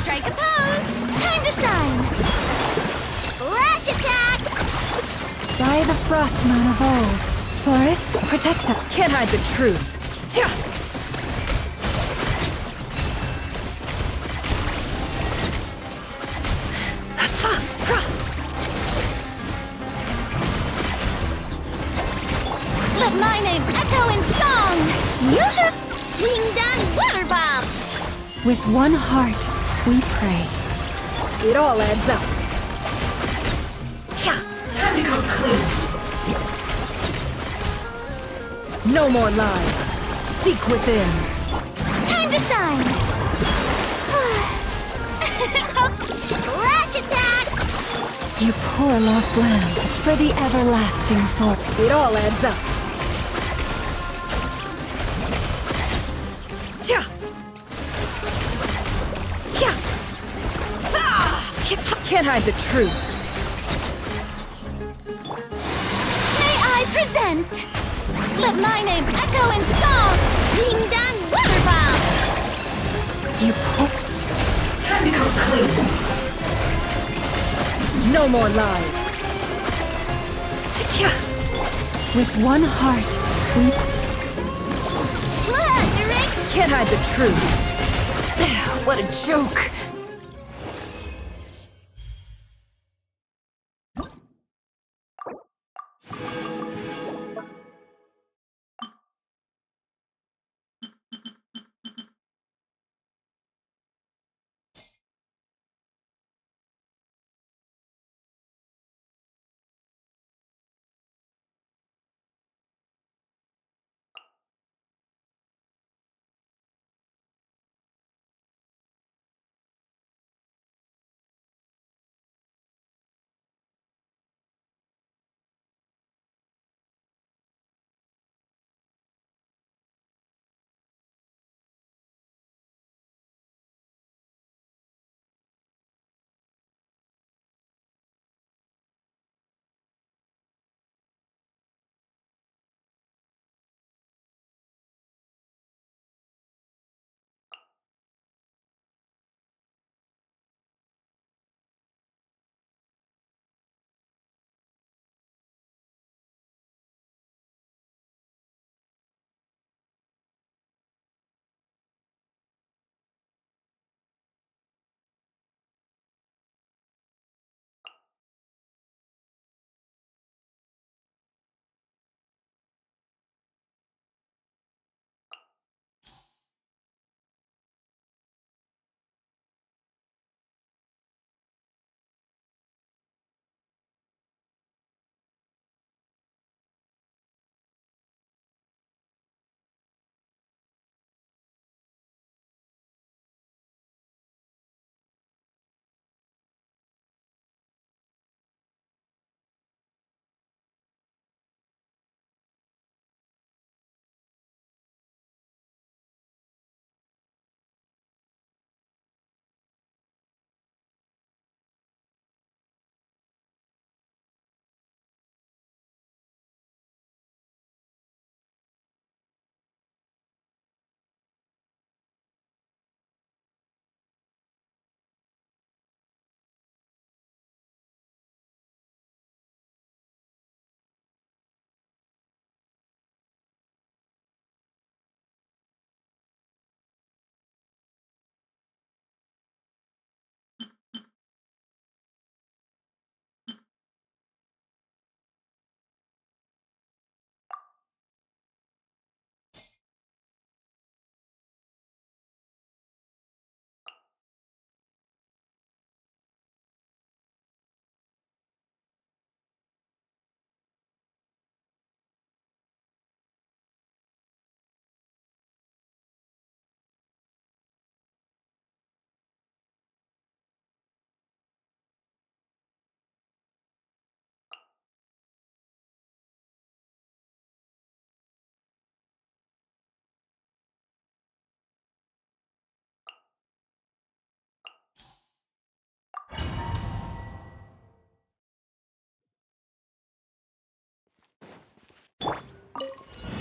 Strike a pose! Time to shine! Lash attack! By the frost moon of old, forest, protect us. Can't hide the truth. Let my name echo in song! Winged on water bomb! With one heart, we pray. It all adds up. Time to come clean. No more lies. Seek within. Time to shine! Lash attack! You poor lost lamb, for the everlasting for. It all adds up. Can't hide the truth. May I present? Let my name echo in song! Ding dong water bomb! You poor. Time to come clean. No more lies. With one heart, we Plundering! can't hide the truth. What a joke.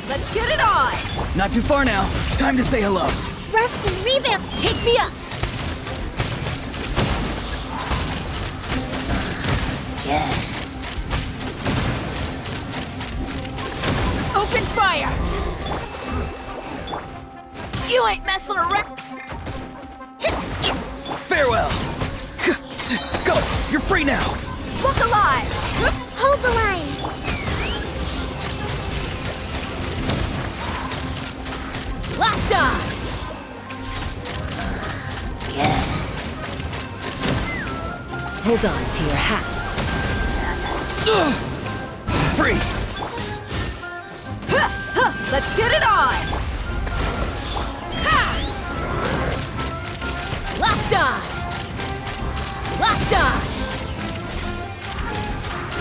Let's get it on! Not too far now. Time to say hello. Rest and revamp. Take me up! Open fire! You ain't messing around! Farewell. Go. You're free now. Look alive! Hold the line. Locked on! Hold on to your hats. Free. Let's get it on! Ha! Locked on! Locked on!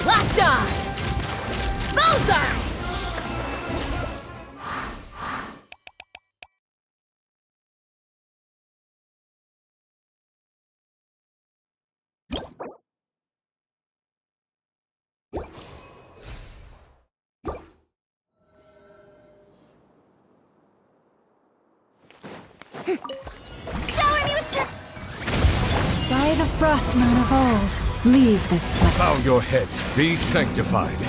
Locked on! Bullseye! Shower me with By the frost moon of old, leave this place. Bow your head. Be sanctified.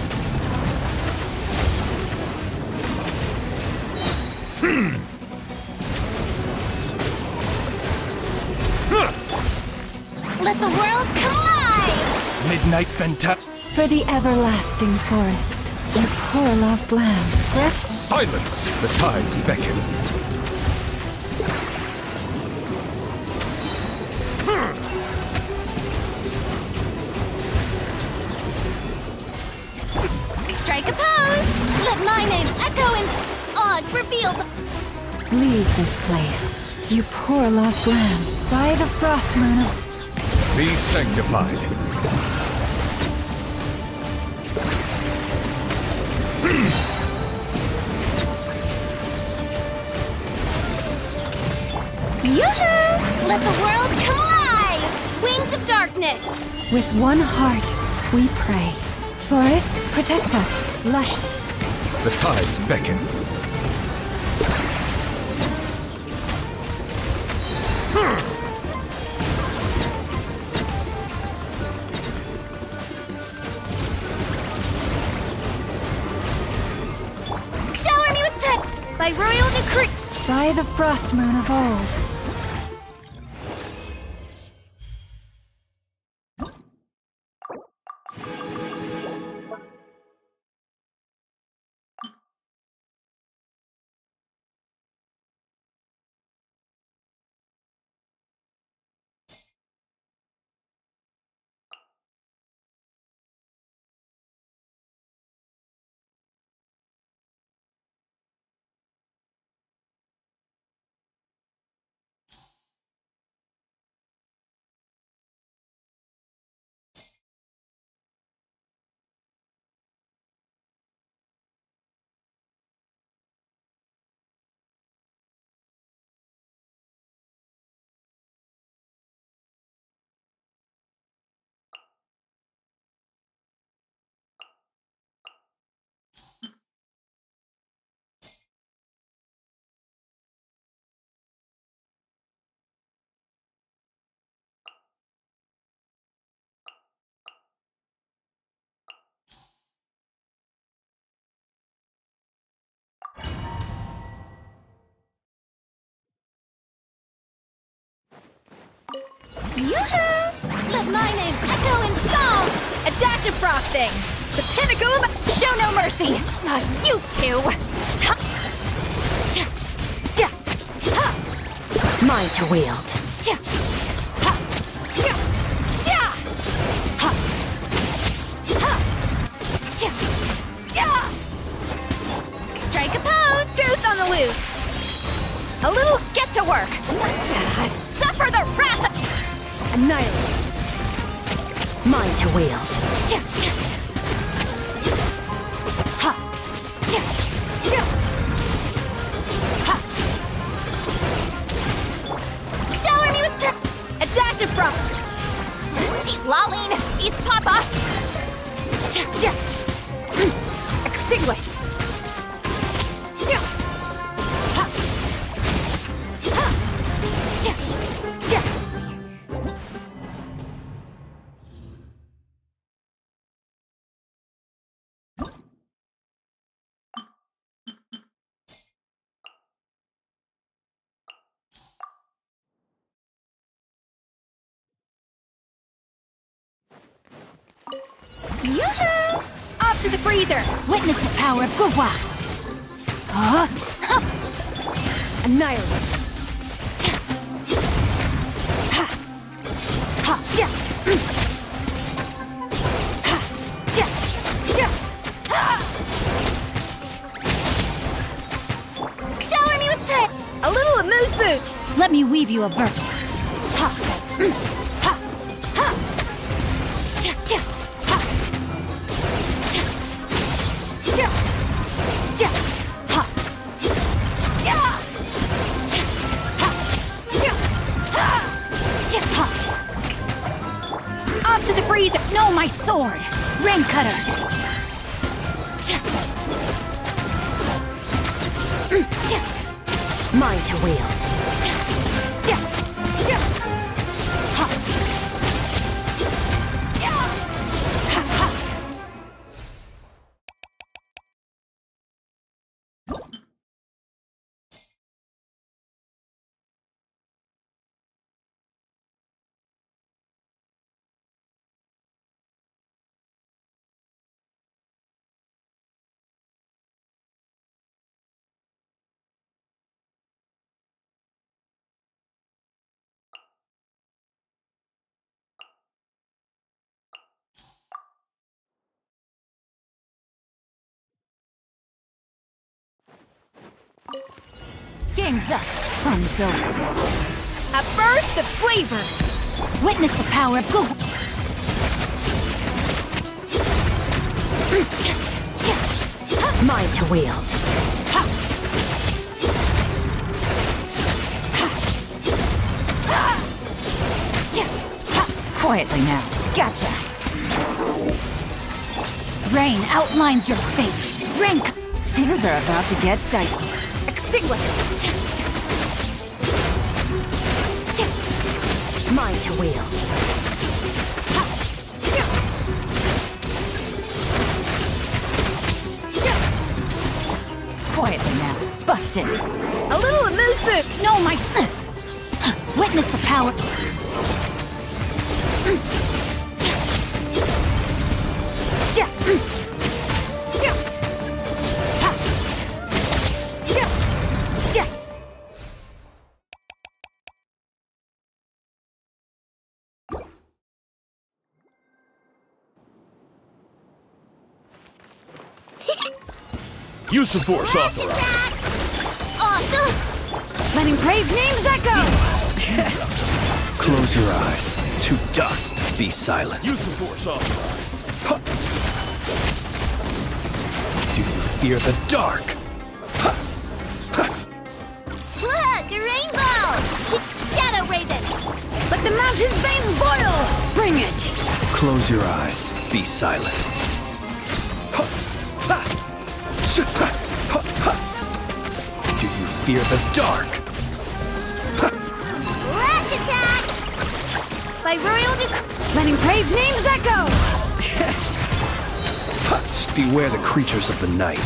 Let the world come alive. Midnight Venta... For the everlasting forest, you poor lost lamb. Silence! The tides beckon. Strike a pose. Let my name echo in Oz revealed. Leave this place, you poor lost lamb. By the frost moon of... Be sanctified. Yoo-hoo! Let the world come alive. Wings of darkness. With one heart, we pray. Forest, protect us. Lush. The tides beckon. Shower me with that by royal decree. By the frost moon of old. Yoo-hoo! Let my name echo in song! A dash of frosting! The pinnacle of... Show no mercy! Not you two! Mine to wield. Strike a pose! Deuce on the loose! A little get to work! Suffer the wrath of... Annihilate. Mine to wield. Shower me with a dash of frost! See, Laline, eat Papa! Extinguished! Yoo-hoo! Off to the freezer! Witness the power of Gua! Annihilate. Shower me with pit! A little amuse bouche! Let me weave you a verse. Off to the freezer! No, my sword! Ring cutter! Mine to wield. Game's up. Fun's over. A burst of flavor! Witness the power of Google. Mine to wield. Quietly now. Gotcha. Rain outlines your fate. Rank. Things are about to get dicey. Extinguished. Mine to wield. Quietly now. Busted. A little elusive. No, my. Witness the power. Use the force authorized. Awesome! Letting brave names echo! Close your eyes. To dust. Be silent. Use the force authorized. Do you fear the dark? Look! A rainbow! Shadow Raven! Let the mountain's veins boil! Bring it! Close your eyes. Be silent. Do you fear the dark? Lash attack! By royal letting brave names echo! Beware the creatures of the night.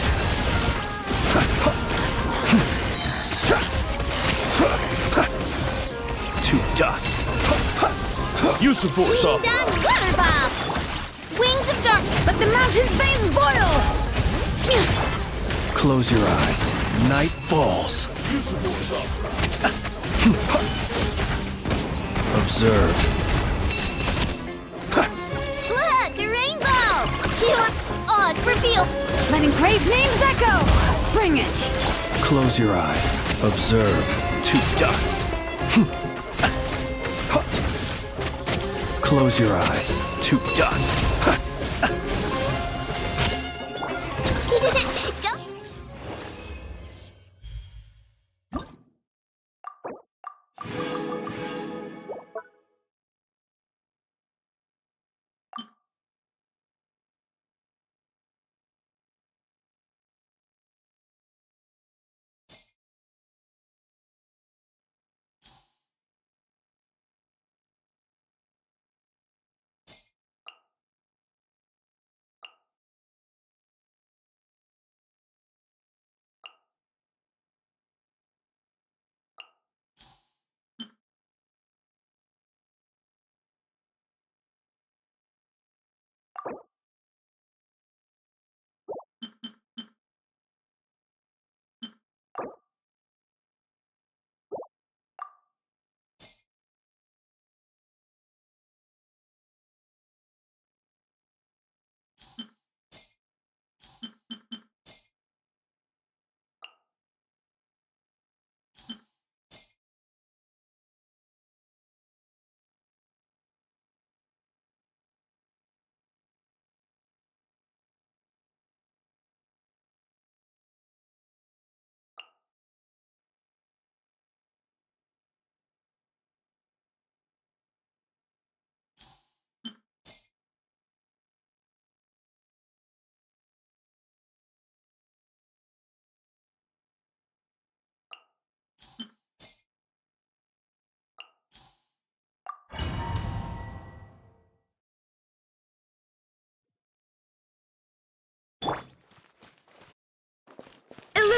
To dust. Use the force off. Done water bomb! Wings of dark! Let the mountain's veins boil! Close your eyes. Night falls. Observe. Look! A rainbow! Odds reveal! Letting brave names echo! Bring it! Close your eyes. Observe. To dust. Close your eyes. To dust.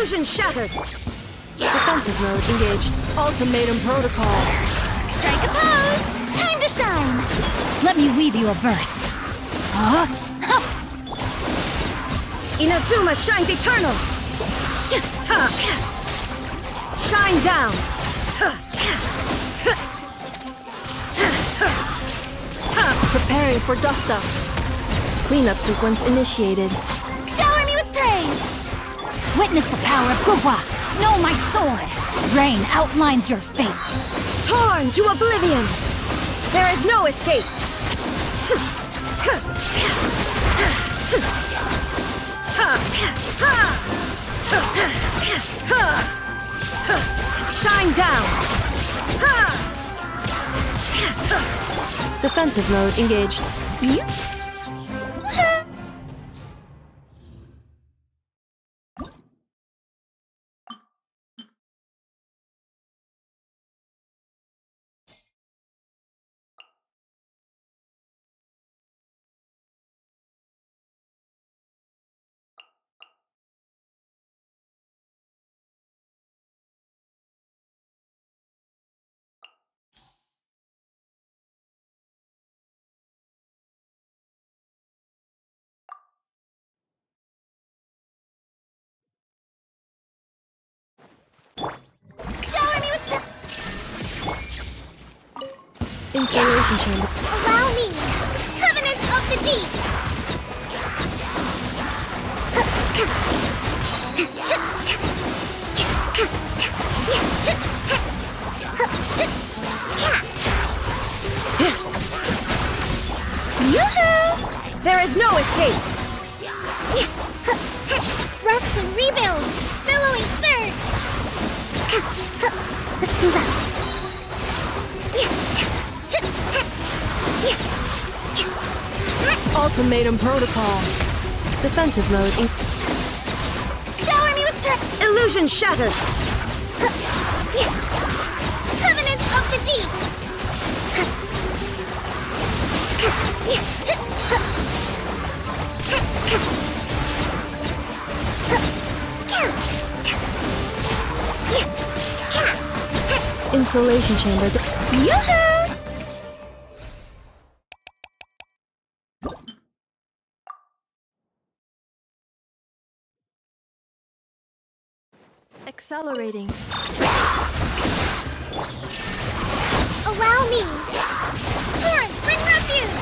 Illusion shattered! Defensive mode engaged. Ultimatum protocol. Strike a pose! Time to shine! Let me weave you a verse. Huh? Inazuma shines eternal! Shine down! Preparing for dust up. Cleanup sequence initiated. Shower me with praise! Witness the power of Guhua. Know my sword. Rain outlines your fate. Torn to oblivion! There is no escape! Shine down! Defensive mode engaged. Shower me with Installation chamber. Allow me! Covenant of the Deep! Yoo-hoo! There is no escape! Rest and rebuild! Billowing surge! Let's move up. Ultimatum protocol. Defensive mode. Shower me with Illusion shattered! Covenant of the Deep! Installation chamber. Yoo-hoo! Accelerating. Allow me! Torrent, bring refuge!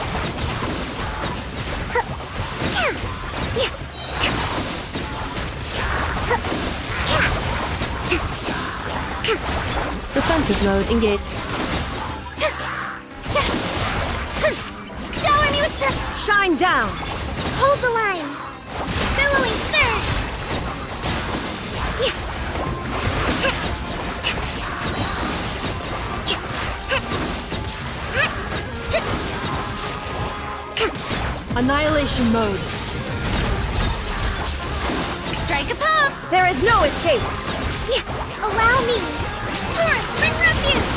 Defensive mode engaged. Shower me with the... Shine down! Hold the line! Billowing surge! Annihilation mode. Strike a pop! There is no escape! Allow me! Torrent, bring refuge!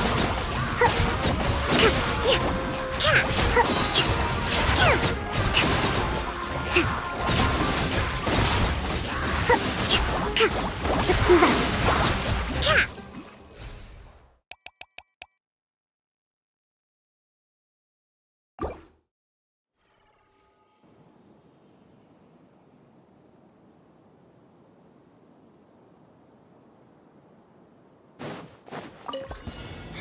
Let's move up.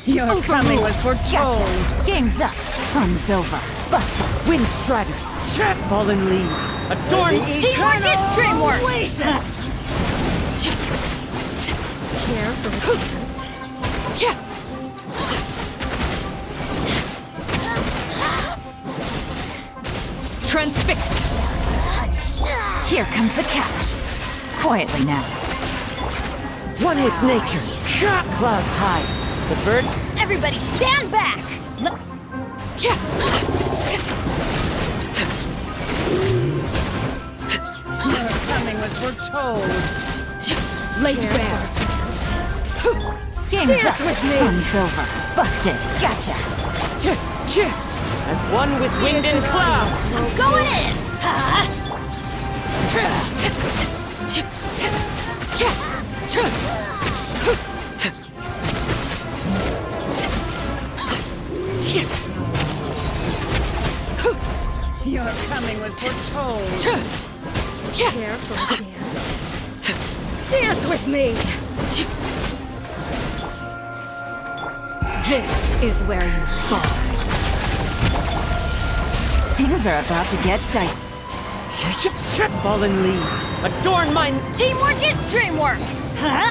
Your coming was foretold. Gotcha. Game's up. Fun's over. Buster. Wind strider. Fallen leaves. Adorn the eternal dreamwork. oasis. Care for the defense. Transfixed. Here comes the catch. Quietly now. One with nature. Clouds high. The birds. Everybody stand back! Your coming was foretold. Laid bare. Game's Dance up. with me. Fun's over. Busted. Gotcha. As one with wind and clouds. I'm going in! Careful, dance. Dance with me! This is where you fall. Things are about to get dicey. Fallen leaves, adorn mine. Teamwork is dreamwork! Huh?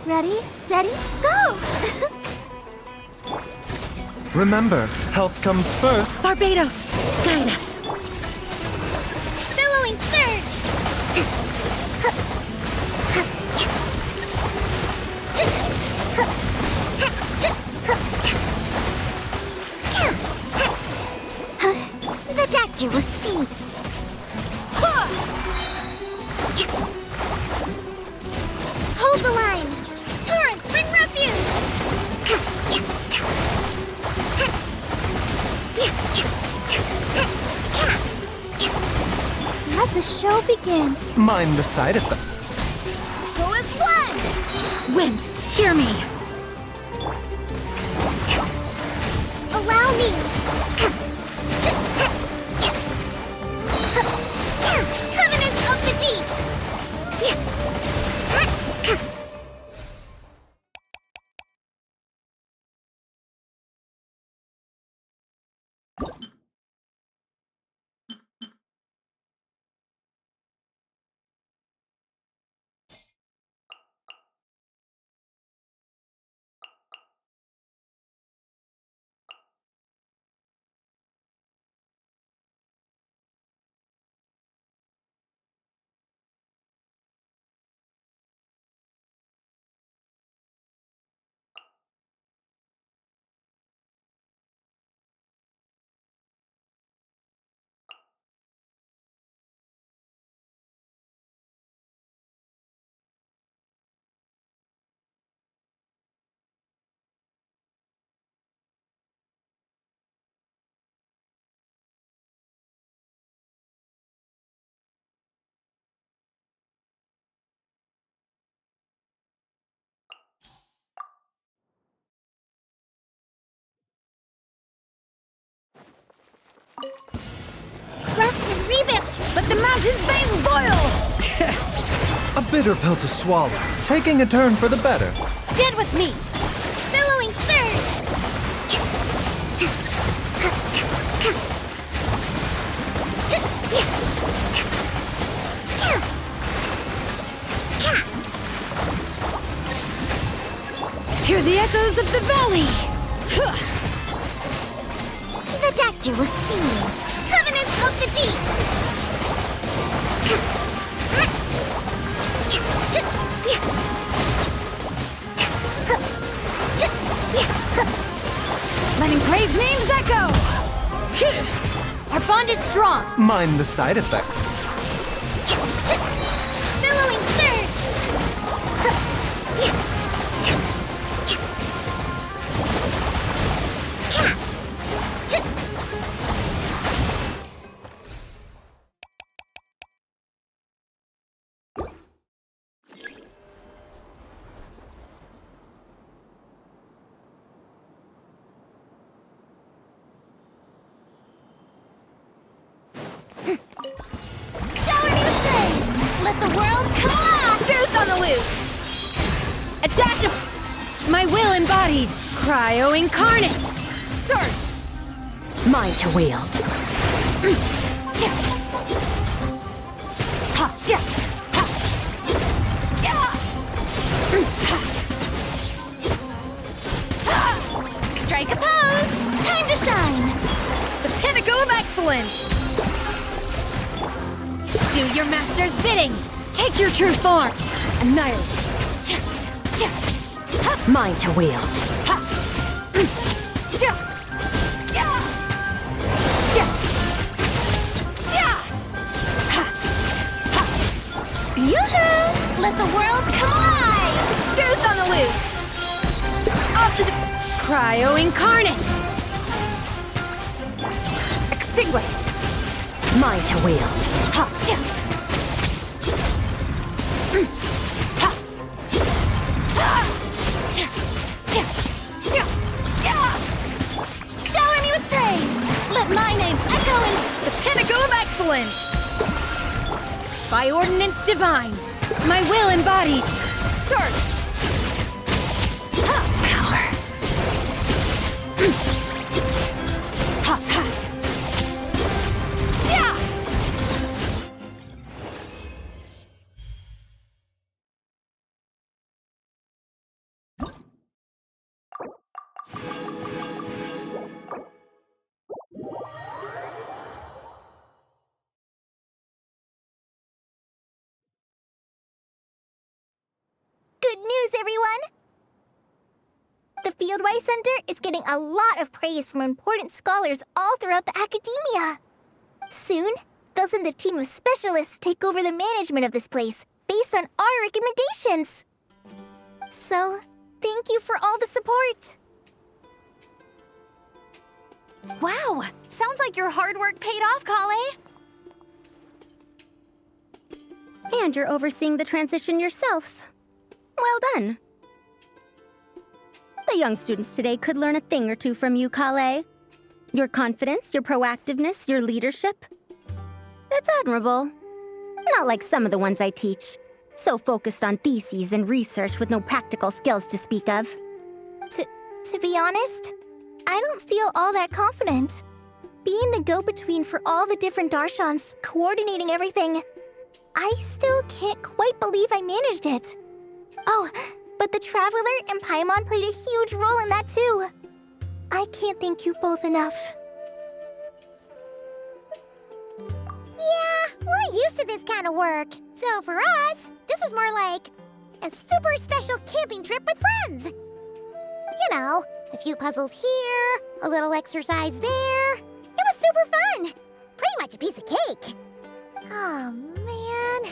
Ready, steady, go! Remember, health comes first. Barbados, guide us. Billowing surge! The doctor will see. Hold the line! Torrents, bring refuge! Let the show begin. Mind the side effect. Go as one! Wind, hear me. Allow me! Covenant of the Deep! Rest and rebuild! Let the mountain's veins boil! A bitter pill to swallow, taking a turn for the better. Stand with me! Billowing surge! Hear the echoes of the valley! The doctor will see you! Covenant of the Deep! Let engraved names echo! Our bond is strong! strong! Mind the side effect. Billowing surge! Shower me with praise! Let the world come alive! Goose on the loose! A dash of my will embodied! Cryo incarnate! Surge! Mine to wield. Ha! Yeah! Ha! Yeah! Ha! Strike a pose! Time to shine! The pinnacle of excellence! Do your master's bidding! Take your true form! Annihilate! Mine to wield. Yoo-hoo! Let the world come alive! Goose on the loose! Off to the cryo incarnate! Extinguished! Mine to wield. Ha! Shower me with praise! Let my name echo in The pinnacle of excellence! By ordinance divine, my will embodied. Surge! Power! Ha! Ha! Yeah! Good news, everyone! The Fieldwise Center is getting a lot of praise from important scholars all throughout the academia. Soon, they'll send a team of specialists to take over the management of this place based on our recommendations. So, thank you for all the support. Wow! Sounds like your hard work paid off, Kale. And you're overseeing the transition yourself. Well done. The young students today could learn a thing or two from you, Kale. Your confidence, your proactiveness, your leadership. It's admirable. Not like some of the ones I teach. So focused on theses and research with no practical skills to speak of. To be honest, I don't feel all that confident. Being the go-between for all the different Darshans, coordinating everything, I still can't quite believe I managed it. Oh, but the Traveler and Paimon played a huge role in that too. I can't thank you both enough. Yeah, we're used to this kind of work. So for us, this was more like a super special camping trip with friends. You know, a few puzzles here, a little exercise there. It was super fun. Pretty much a piece of cake. Oh, man.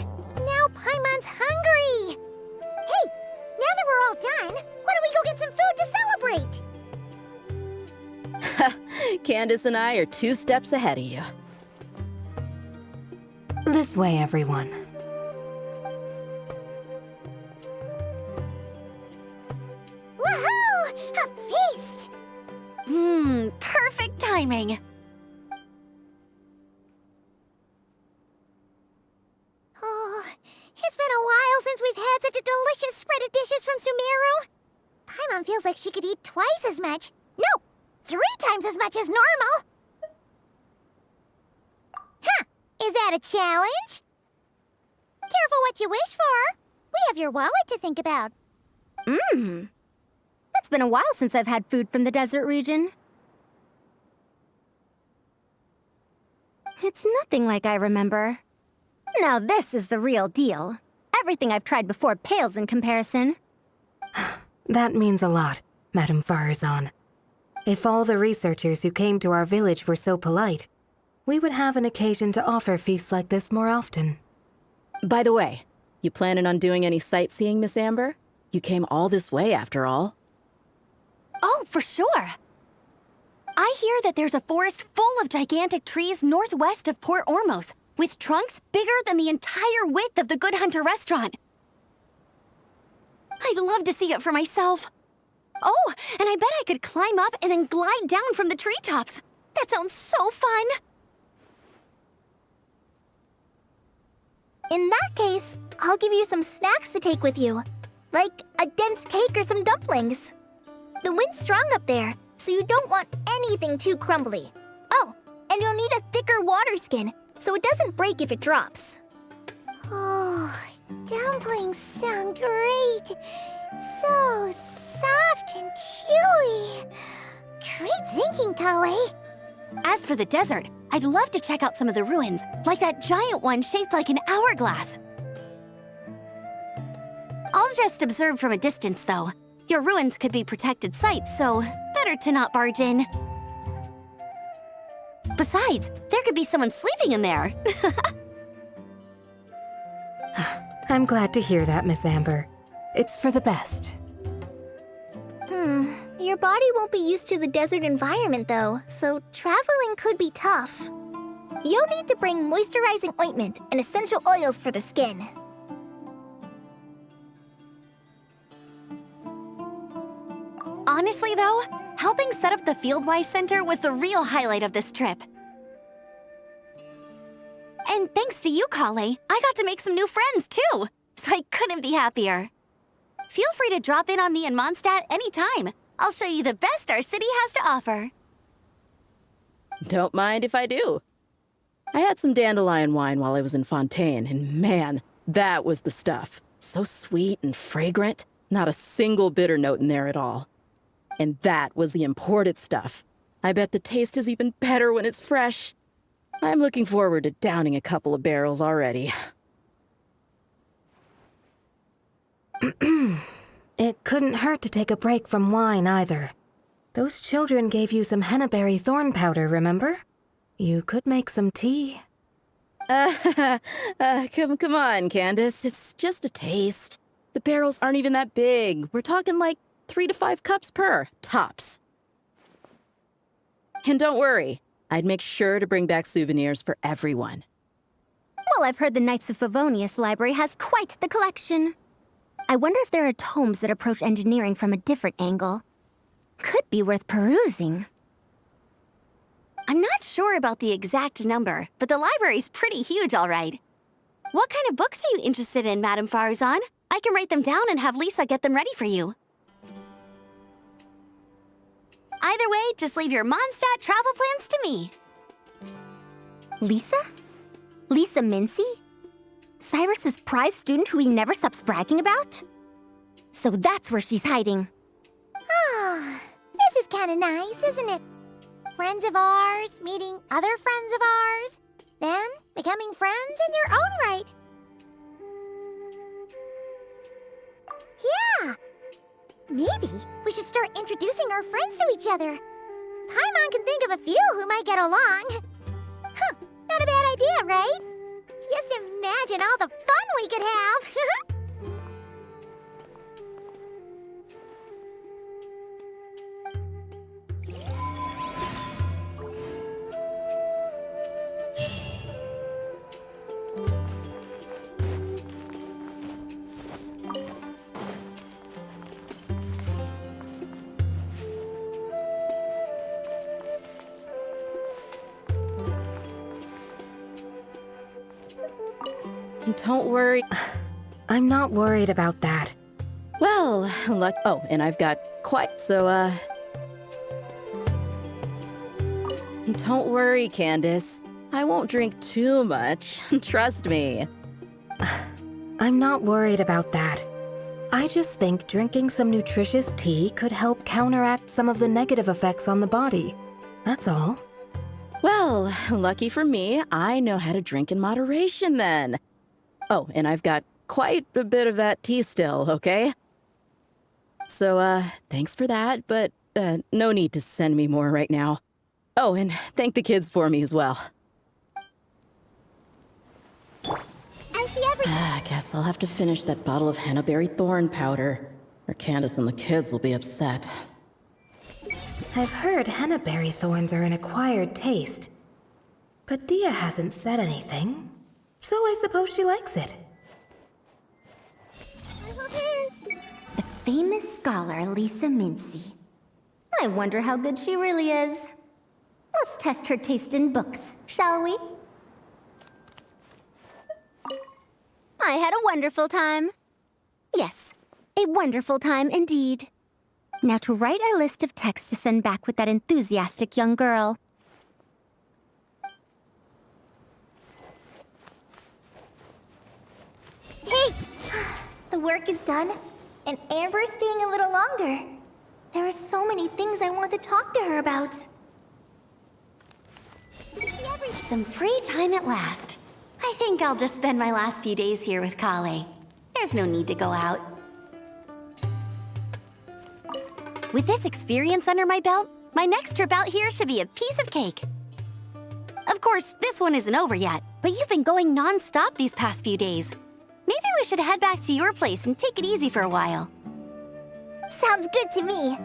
Now Paimon's hungry. Hey, now that we're all done, why don't we go get some food to celebrate? Candace and I are 2 steps ahead of you. This way, everyone. Woohoo! A feast! Perfect timing. Oh, it's been a while since we've had such a delicious spread of dishes from Sumeru. Paimon feels like she could eat twice as much. No, 3 times as much as normal. Huh, is that a challenge? Careful what you wish for. We have your wallet to think about. It's been a while since I've had food from the desert region. It's nothing like I remember. Now this is the real deal. Everything I've tried before pales in comparison. That means a lot, Madame Farazan. If all the researchers who came to our village were so polite, we would have an occasion to offer feasts like this more often. By the way, you planning on doing any sightseeing, Miss Amber? You came all this way after all. Oh, for sure. I hear that there's a forest full of gigantic trees northwest of Port Ormos, with trunks bigger than the entire width of the Good Hunter restaurant. I'd love to see it for myself. Oh, and I bet I could climb up and then glide down from the treetops. That sounds so fun. In that case, I'll give you some snacks to take with you. Like a dense cake or some dumplings. The wind's strong up there, so you don't want anything too crumbly. Oh, and you'll need a thicker water skin, so it doesn't break if it drops. Oh, dumplings sound great. So soft and chewy. Great thinking, Kale. As for the desert, I'd love to check out some of the ruins, like that giant one shaped like an hourglass. I'll just observe from a distance, though. Your ruins could be protected sites, so better to not barge in. Besides, there could be someone sleeping in there. I'm glad to hear that, Miss Amber. It's for the best. Your body won't be used to the desert environment, though, so traveling could be tough. You'll need to bring moisturizing ointment and essential oils for the skin. Honestly, though, helping set up the Fieldwise Center was the real highlight of this trip. And thanks to you, Kale, I got to make some new friends, too. So I couldn't be happier. Feel free to drop in on me in Mondstadt anytime. I'll show you the best our city has to offer. Don't mind if I do. I had some dandelion wine while I was in Fontaine, and man, that was the stuff. So sweet and fragrant, not a single bitter note in there at all. And that was the imported stuff. I bet the taste is even better when it's fresh. I'm looking forward to downing a couple of barrels already. It couldn't hurt to take a break from wine either. Those children gave you some hennaberry thorn powder, remember? You could make some tea. Come on, Candace. It's just a taste. The barrels aren't even that big. We're talking like 3 to 5 cups per, tops. And don't worry, I'd make sure to bring back souvenirs for everyone. Well, I've heard the Knights of Favonius library has quite the collection. I wonder if there are tomes that approach engineering from a different angle. Could be worth perusing. I'm not sure about the exact number, but the library's pretty huge, all right. What kind of books are you interested in, Madame Farzan? I can write them down and have Lisa get them ready for you. Either way, just leave your Mondstadt travel plans to me. Lisa? Lisa Mincy? Cyrus's prize student who he never stops bragging about? So that's where she's hiding. Ah, this is kind of nice, isn't it? Friends of ours meeting other friends of ours, then becoming friends in your own right. Yeah, maybe we should start introducing our friends to each other. Paimon can think of a few who might get along. Huh, not a bad idea, right? Just imagine all the fun we could have! Don't worry. I'm not worried about that. Well, oh, and I've got quite, so, Don't worry, Candace. I won't drink too much. Trust me. I'm not worried about that. I just think drinking some nutritious tea could help counteract some of the negative effects on the body. That's all. Well, lucky for me, I know how to drink in moderation then. Oh, and I've got quite a bit of that tea still, okay? So, thanks for that, but, no need to send me more right now. Oh, and thank the kids for me as well. I guess I'll have to finish that bottle of hennaberry thorn powder, or Candace and the kids will be upset. I've heard hennaberry thorns are an acquired taste. But Dia hasn't said anything, so I suppose she likes it. The famous scholar Lisa Mincy. I wonder how good she really is. Let's test her taste in books, shall we? I had a wonderful time. Yes, a wonderful time indeed. Now to write a list of texts to send back with that enthusiastic young girl. Hey! The work is done, and Amber's staying a little longer. There are so many things I want to talk to her about. Some free time at last. I think I'll just spend my last few days here with Kale. There's no need to go out. With this experience under my belt, my next trip out here should be a piece of cake. Of course, this one isn't over yet, but you've been going non-stop these past few days. Maybe we should head back to your place and take it easy for a while. Sounds good to me.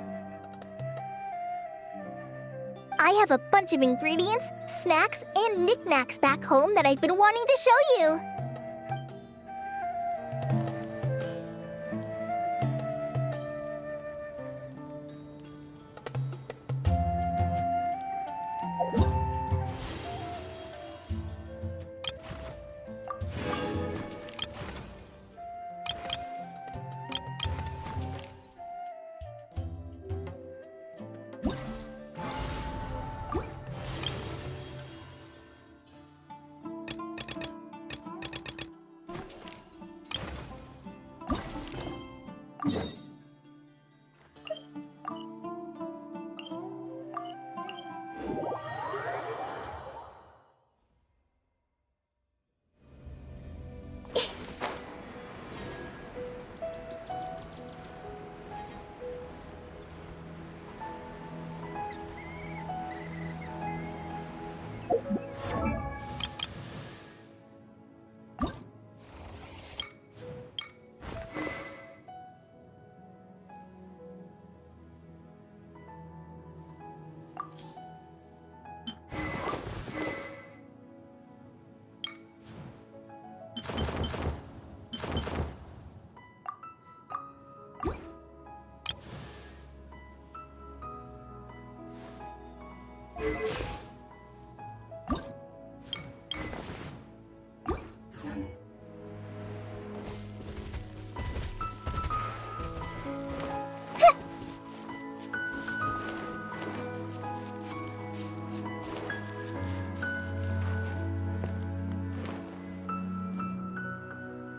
I have a bunch of ingredients, snacks, and knickknacks back home that I've been wanting to show you.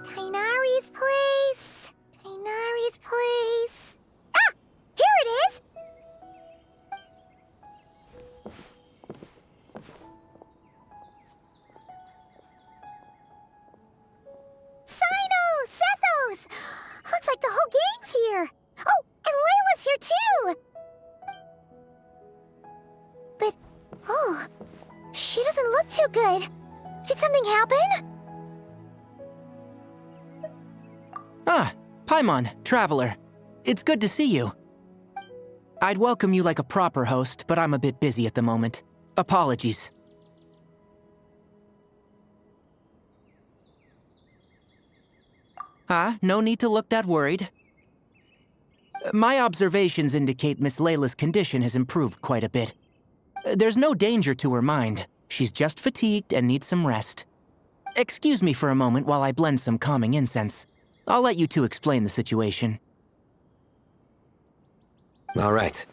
Tainari's place. Tainari's place. Ah! Here it is! Sino! Sethos! Looks like the whole gang's here. Oh, and Layla's here too! But, oh, she doesn't look too good. Did something happen? Ah, Paimon, Traveler. It's good to see you. I'd welcome you like a proper host, but I'm a bit busy at the moment. Apologies. No need to look that worried. My observations indicate Miss Layla's condition has improved quite a bit. There's no danger to her mind. She's just fatigued and needs some rest. Excuse me for a moment while I blend some calming incense. I'll let you two explain the situation. All right.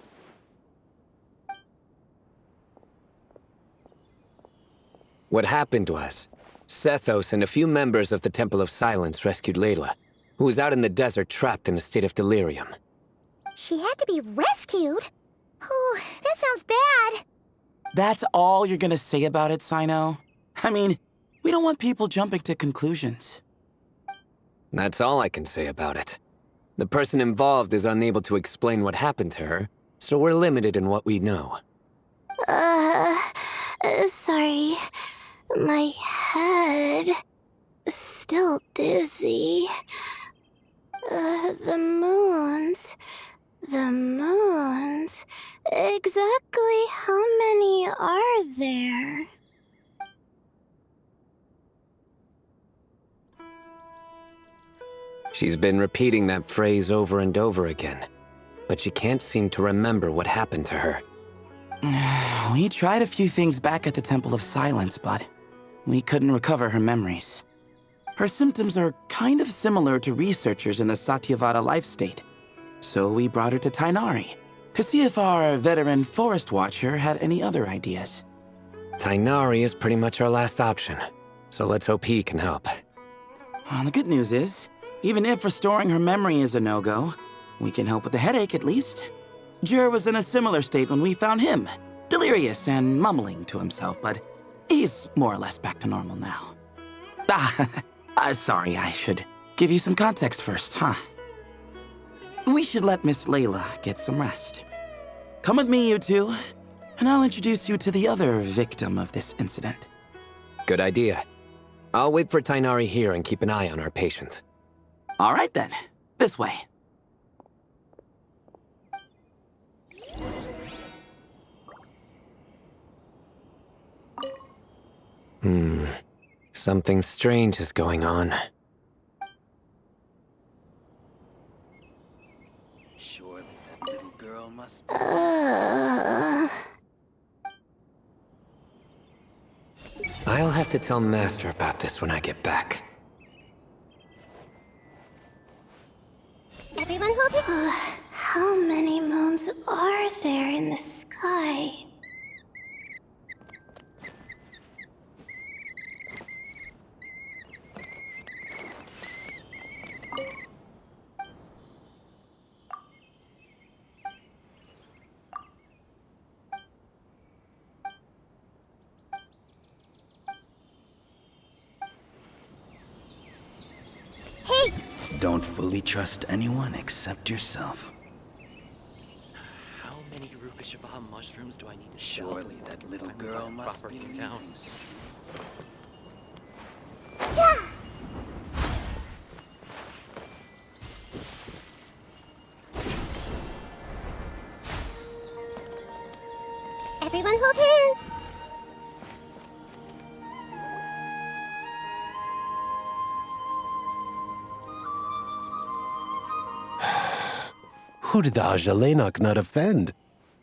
What happened was, Sethos and a few members of the Temple of Silence rescued Layla, who was out in the desert trapped in a state of delirium. She had to be rescued? Oh, that sounds bad. That's all you're gonna say about it, Sino? I mean, we don't want people jumping to conclusions. That's all I can say about it. The person involved is unable to explain what happened to her, so we're limited in what we know. Sorry. My head... still dizzy. The moons. The moons. Exactly how many are there? She's been repeating that phrase over and over again, but she can't seem to remember what happened to her. We tried a few things back at the Temple of Silence, but we couldn't recover her memories. Her symptoms are kind of similar to researchers in the Satyavada life state, so we brought her to Tainari to see if our veteran forest watcher had any other ideas. Tainari is pretty much our last option, so let's hope he can help. Well, the good news is, even if restoring her memory is a no-go, we can help with the headache at least. Jur was in a similar state when we found him, delirious and mumbling to himself, but he's more or less back to normal now. Sorry, I should give you some context first, huh? We should let Miss Layla get some rest. Come with me, you two, and I'll introduce you to the other victim of this incident. Good idea. I'll wait for Tainari here and keep an eye on our patient. All right then, this way. Something strange is going on. Surely that little girl must be... I'll have to tell Master about this when I get back. Everyone hold it. How many moons are there in the sky? Don't fully trust anyone except yourself. How many Rupeshava mushrooms do I need to sell? Surely that little girl must be in town. Everyone hold hands. Who did the Ajalenok nut offend?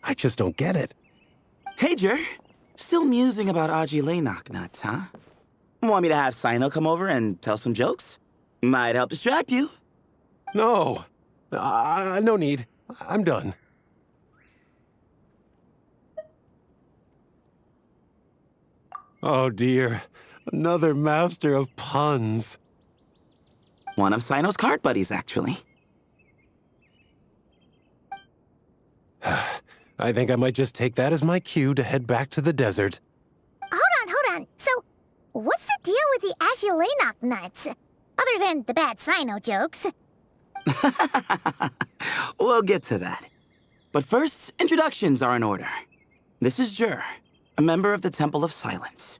I just don't get it. Hey, Jur. Still musing about Aji Lenok nuts, huh? Want me to have Sino come over and tell some jokes? Might help distract you. No. No need. I'm done. Oh dear. Another master of puns. One of Sino's card buddies, actually. I think I might just take that as my cue to head back to the desert. Hold on. So, what's the deal with the Ashilenok nuts? Other than the bad Sino jokes. We'll get to that. But first, introductions are in order. This is Jur, a member of the Temple of Silence.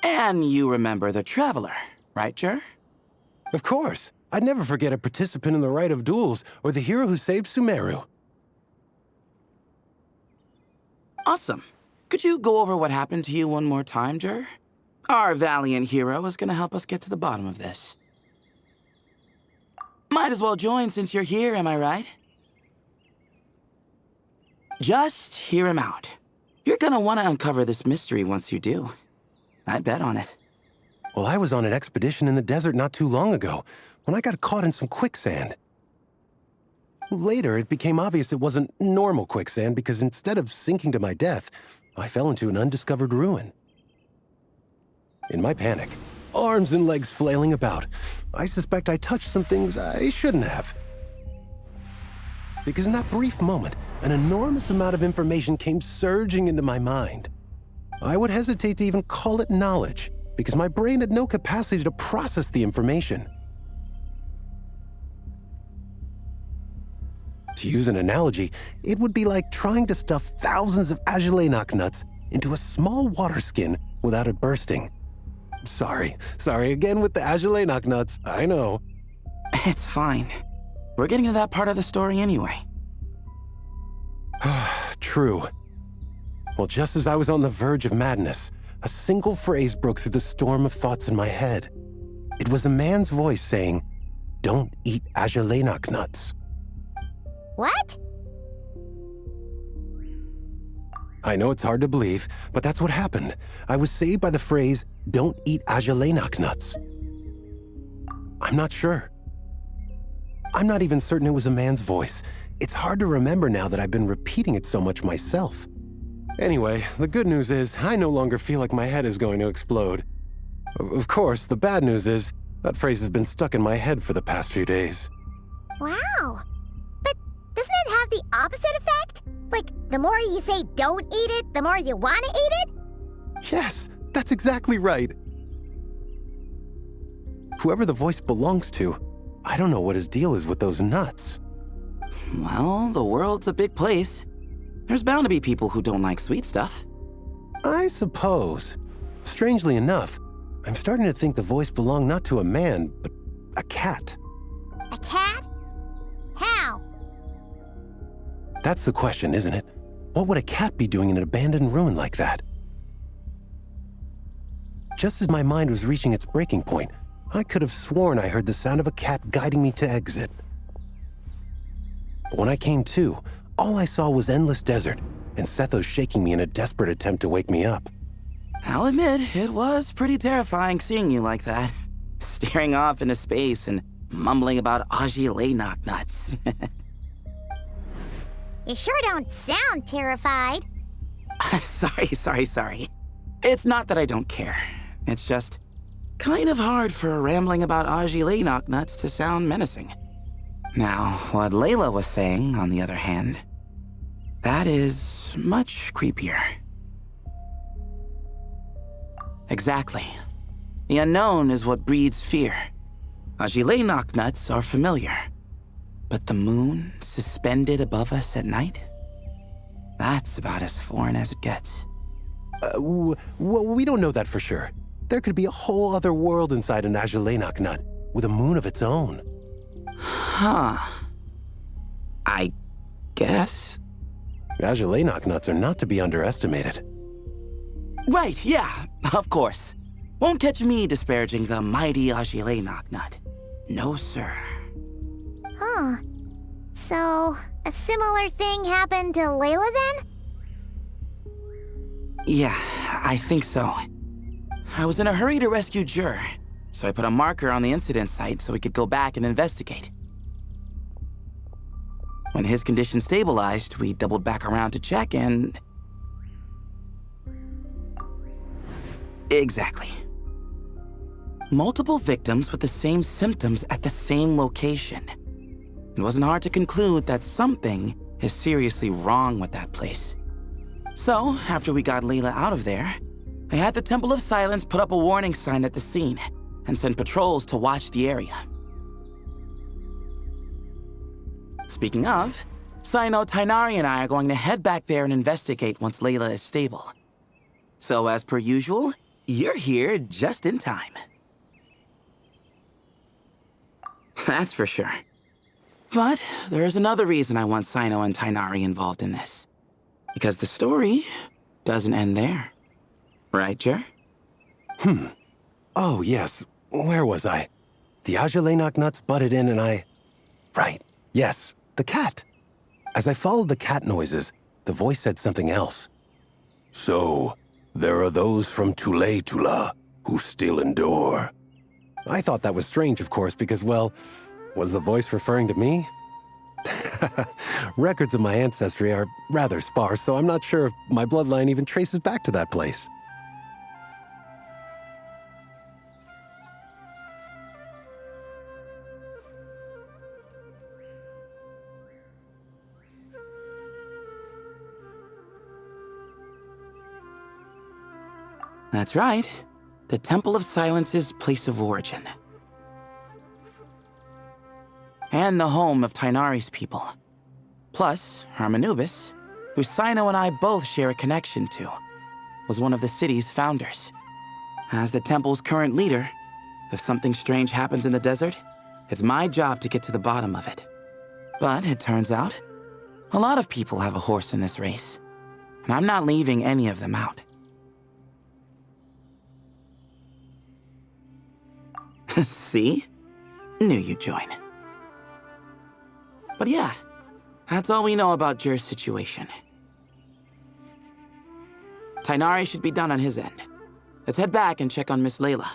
And you remember the Traveler, right, Jur? Of course. I'd never forget a participant in the Rite of Duels or the hero who saved Sumeru. Awesome. Could you go over what happened to you one more time, Jur? Our valiant hero is gonna help us get to the bottom of this. Might as well join since you're here, am I right? Just hear him out. You're gonna want to uncover this mystery once you do. I'd bet on it. Well, I was on an expedition in the desert not too long ago, when I got caught in some quicksand. Later, it became obvious it wasn't normal quicksand because instead of sinking to my death, I fell into an undiscovered ruin. In my panic, arms and legs flailing about, I suspect I touched some things I shouldn't have. Because in that brief moment, an enormous amount of information came surging into my mind. I would hesitate to even call it knowledge, because my brain had no capacity to process the information. To use an analogy, it would be like trying to stuff thousands of Ajalenok nuts into a small water skin without it bursting. Sorry again with the Azulay knock-nuts, I know. It's fine. We're getting to that part of the story anyway. True. Well, just as I was on the verge of madness, a single phrase broke through the storm of thoughts in my head. It was a man's voice saying, "Don't eat Azulay knock-nuts." What? I know it's hard to believe, but that's what happened. I was saved by the phrase, "Don't eat Azulay knock-nuts." I'm not sure. I'm not even certain it was a man's voice. It's hard to remember now that I've been repeating it so much myself. Anyway, the good news is I no longer feel like my head is going to explode. Of course, the bad news is that phrase has been stuck in my head for the past few days. Wow. But doesn't it have the opposite effect? Like, the more you say don't eat it, the more you want to eat it? Yes, that's exactly right. Whoever the voice belongs to, I don't know what his deal is with those nuts. Well, the world's a big place. There's bound to be people who don't like sweet stuff. I suppose. Strangely enough, I'm starting to think the voice belonged not to a man, but a cat. A cat? How? That's the question, isn't it? What would a cat be doing in an abandoned ruin like that? Just as my mind was reaching its breaking point, I could have sworn I heard the sound of a cat guiding me to exit. But when I came to, all I saw was endless desert, and Sethos shaking me in a desperate attempt to wake me up. I'll admit, it was pretty terrifying seeing you like that. Staring off into space and mumbling about Azulay knock-nuts. You sure don't sound terrified. Sorry. It's not that I don't care. It's just kind of hard for rambling about Azulay knock-nuts to sound menacing. Now, what Layla was saying, on the other hand, that is much creepier. Exactly. The unknown is what breeds fear. Azulay knock-nuts are familiar. But the moon suspended above us at night? That's about as foreign as it gets. Well, we don't know that for sure. There could be a whole other world inside an Azulay knock-nut, with a moon of its own. Huh. I guess. Azulay knock-nuts are not to be underestimated. Right, yeah, of course. Won't catch me disparaging the mighty Azulay knock-nut. No, sir. Huh. So, a similar thing happened to Layla then? Yeah, I think so. I was in a hurry to rescue Jur, so I put a marker on the incident site so we could go back and investigate. When his condition stabilized, we doubled back around to check and... Exactly. Multiple victims with the same symptoms at the same location. It wasn't hard to conclude that something is seriously wrong with that place. So, after we got Layla out of there, I had the Temple of Silence put up a warning sign at the scene and send patrols to watch the area. Speaking of, Sino, Tainari, and I are going to head back there and investigate once Layla is stable. So, as per usual, you're here just in time. That's for sure. But there is another reason I want Sino and Tainari involved in this. Because the story doesn't end there. Right, Jer? Oh, yes. Where was I? The Azulay knock-nuts butted in and I... Right. Yes, the cat. As I followed the cat noises, the voice said something else. So, there are those from Tula who still endure. I thought that was strange, of course, because, well, was the voice referring to me? Records of my ancestry are rather sparse, so I'm not sure if my bloodline even traces back to that place. That's right. The Temple of Silence's place of origin. And the home of Tainari's people. Plus, Hermanubis, who Sino and I both share a connection to, was one of the city's founders. As the temple's current leader, if something strange happens in the desert, it's my job to get to the bottom of it. But it turns out, a lot of people have a horse in this race, and I'm not leaving any of them out. See? Knew you'd join. But yeah, that's all we know about Jer's situation. Tainari should be done on his end. Let's head back and check on Miss Layla.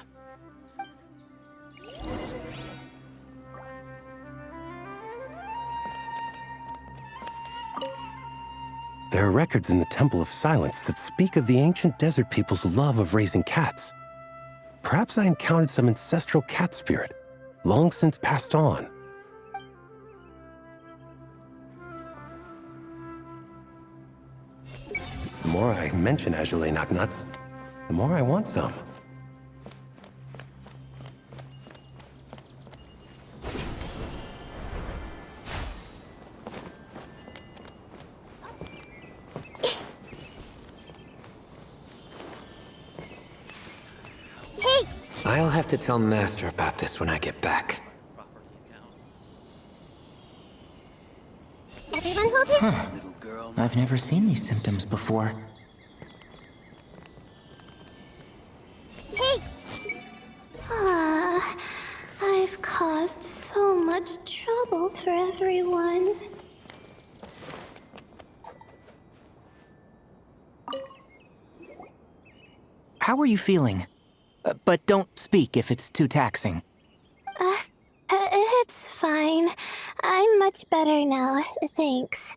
There are records in the Temple of Silence that speak of the ancient desert people's love of raising cats. Perhaps I encountered some ancestral cat spirit, long since passed on. The more I mention Azulé Knocknuts, the more I want some. I'll have to tell Master about this when I get back. Everyone hold him. Huh. I've never seen these symptoms before. Hey! I've caused so much trouble for everyone. How are you feeling? But don't speak if it's too taxing. It's fine. I'm much better now, thanks.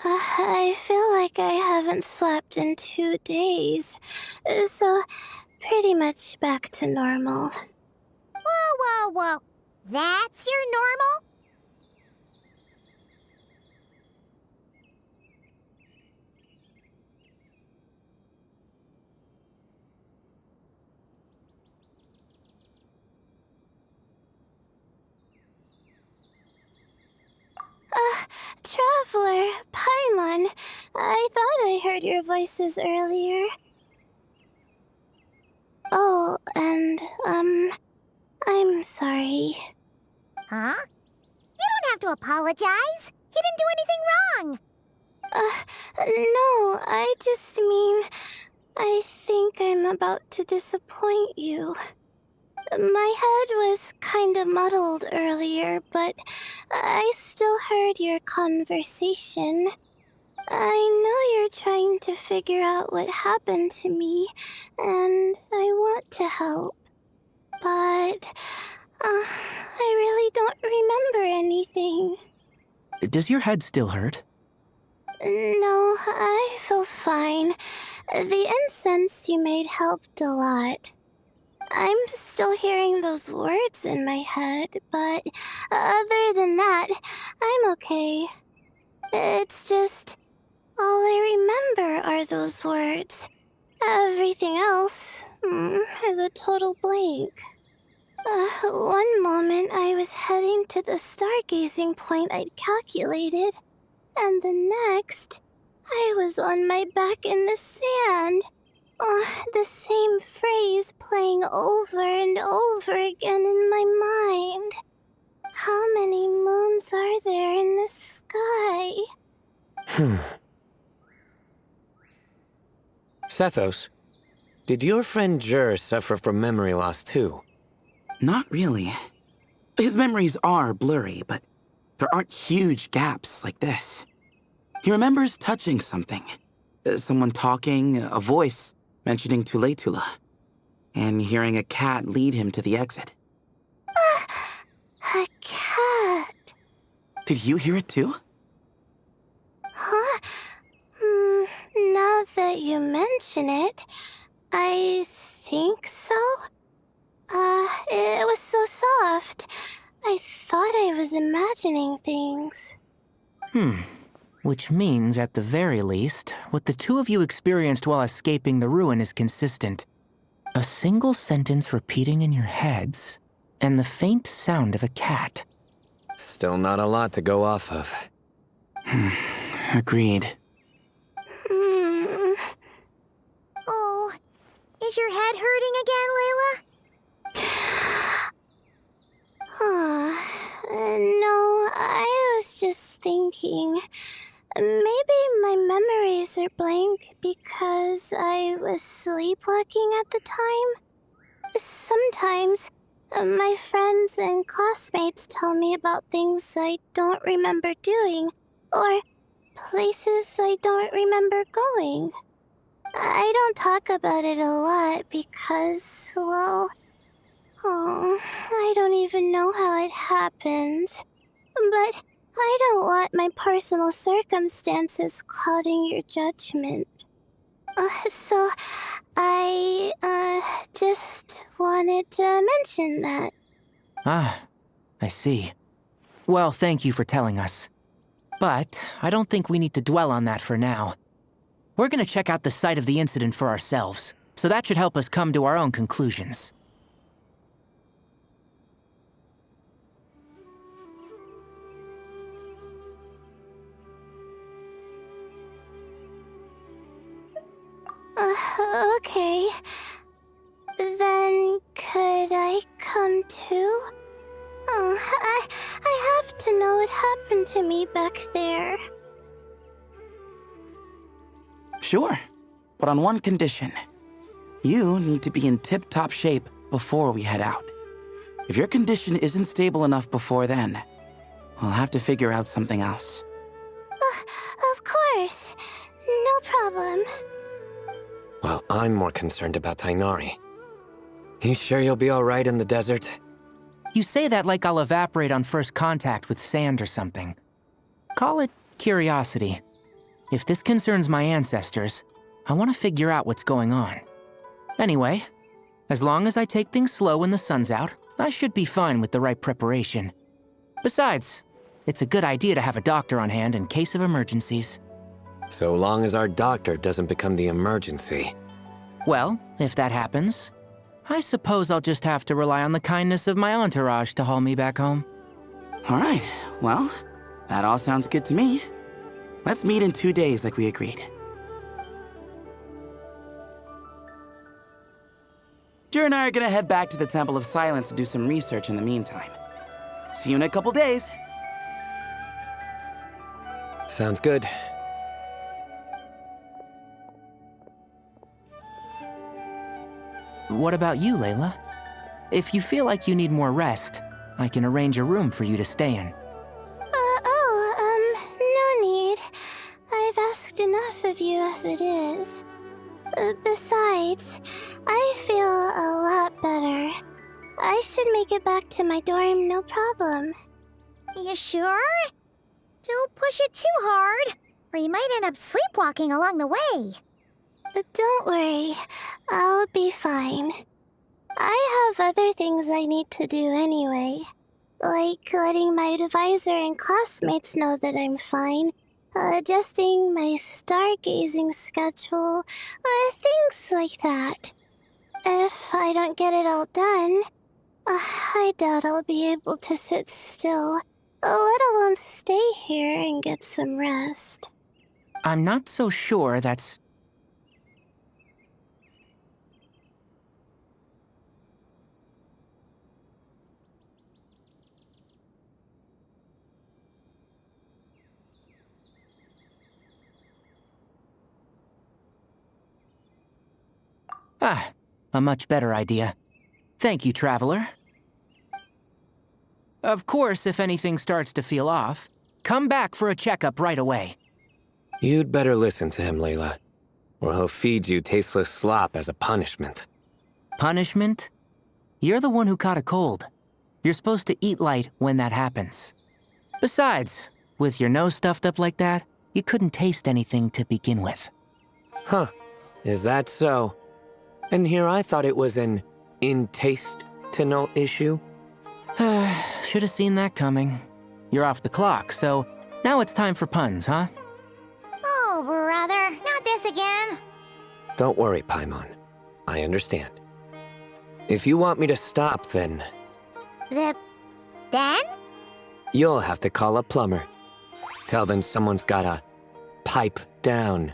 I feel like I haven't slept in 2 days, so pretty much back to normal. Whoa. That's your normal? Traveler, Paimon, I thought I heard your voices earlier. Oh, and, I'm sorry. Huh? You don't have to apologize. He didn't do anything wrong. No, I just mean, I think I'm about to disappoint you. My head was kinda muddled earlier, but I still heard your conversation. I know you're trying to figure out what happened to me, and I want to help. But, I really don't remember anything. Does your head still hurt? No, I feel fine. The incense you made helped a lot. I'm still hearing those words in my head, but other than that, I'm okay. It's just, all I remember are those words. Everything else is a total blank. One moment I was heading to the stargazing point I'd calculated, and the next, I was on my back in the sand. The same phrase playing over and over again in my mind. How many moons are there in the sky? Sethos, did your friend Jer suffer from memory loss too? Not really. His memories are blurry, but there aren't huge gaps like this. He remembers touching something. Someone talking, a voice mentioning Tuletula, and hearing a cat lead him to the exit. A cat? Did you hear it too? Huh? Now that you mention it, I think so. It was so soft. I thought I was imagining things. Which means, at the very least, what the two of you experienced while escaping the ruin is consistent. A single sentence repeating in your heads, and the faint sound of a cat. Still not a lot to go off of. Agreed. Oh, Is your head hurting again, Layla? No, I was just thinking. Maybe my memories are blank because I was sleepwalking at the time. Sometimes, my friends and classmates tell me about things I don't remember doing, or places I don't remember going. I don't talk about it a lot because, well, I don't even know how it happened. But I don't want my personal circumstances clouding your judgment. So I, just wanted to mention that. Ah, I see. Well, thank you for telling us. But I don't think we need to dwell on that for now. We're gonna check out the site of the incident for ourselves, so that should help us come to our own conclusions. Okay. Then could I come too? I have to know what happened to me back there. Sure, but on one condition. You need to be in tip-top shape before we head out. If your condition isn't stable enough before then, we'll have to figure out something else. Of course. No problem. Well, I'm more concerned about Tainari. You sure you'll be alright in the desert? You say that like I'll evaporate on first contact with sand or something. Call it curiosity. If this concerns my ancestors, I want to figure out what's going on. Anyway, as long as I take things slow when the sun's out, I should be fine with the right preparation. Besides, it's a good idea to have a doctor on hand in case of emergencies. So long as our doctor doesn't become the emergency. Well, if that happens, I suppose I'll just have to rely on the kindness of my entourage to haul me back home. All right, well, that all sounds good to me. Let's meet in 2 days like we agreed. Jer and I are gonna head back to the Temple of Silence to do some research in the meantime. See you in a couple days. Sounds good. What about you, Layla? If you feel like you need more rest, I can arrange a room for you to stay in. No need. I've asked enough of you as it is. Besides, I feel a lot better. I should make it back to my dorm, no problem. You sure? Don't push it too hard, or you might end up sleepwalking along the way. Don't worry, I'll be fine. I have other things I need to do anyway. Like letting my advisor and classmates know that I'm fine, adjusting my stargazing schedule, things like that. If I don't get it all done, I doubt I'll be able to sit still, let alone stay here and get some rest. I'm not so sure that's... Ah, a much better idea. Thank you, Traveler. Of course, if anything starts to feel off, come back for a checkup right away. You'd better listen to him, Layla, or he'll feed you tasteless slop as a punishment. Punishment? You're the one who caught a cold. You're supposed to eat light when that happens. Besides, with your nose stuffed up like that, you couldn't taste anything to begin with. Huh, is that so? And here I thought it was an in-taste-to-know issue. Should have seen that coming. You're off the clock, so now it's time for puns, huh? Oh, brother, not this again. Don't worry, Paimon. I understand. If you want me to stop, then... Then? You'll have to call a plumber. Tell them someone's gotta pipe down.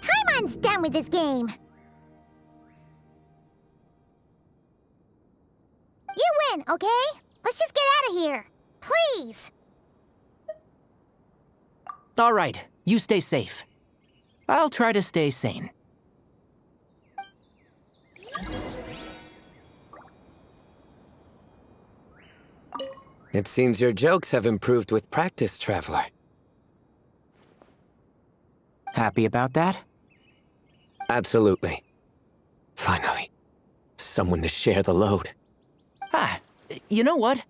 Paimon's done with this game. You win, okay? Let's just get out of here. Please. All right, you stay safe. I'll try to stay sane. It seems your jokes have improved with practice, Traveler. Happy about that? Absolutely. Finally, someone to share the load. Ah, you know what?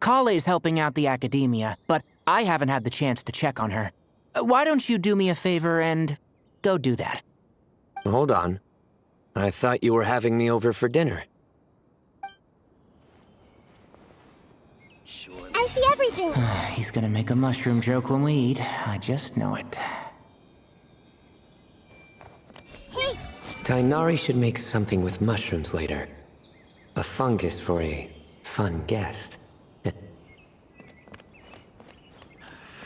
Kale's helping out the academia, but I haven't had the chance to check on her. Why don't you do me a favor and go do that? Hold on. I thought you were having me over for dinner. I see everything. He's gonna make a mushroom joke when we eat. I just know it. Hey, Tainari should make something with mushrooms later. A fungus for a fun guest.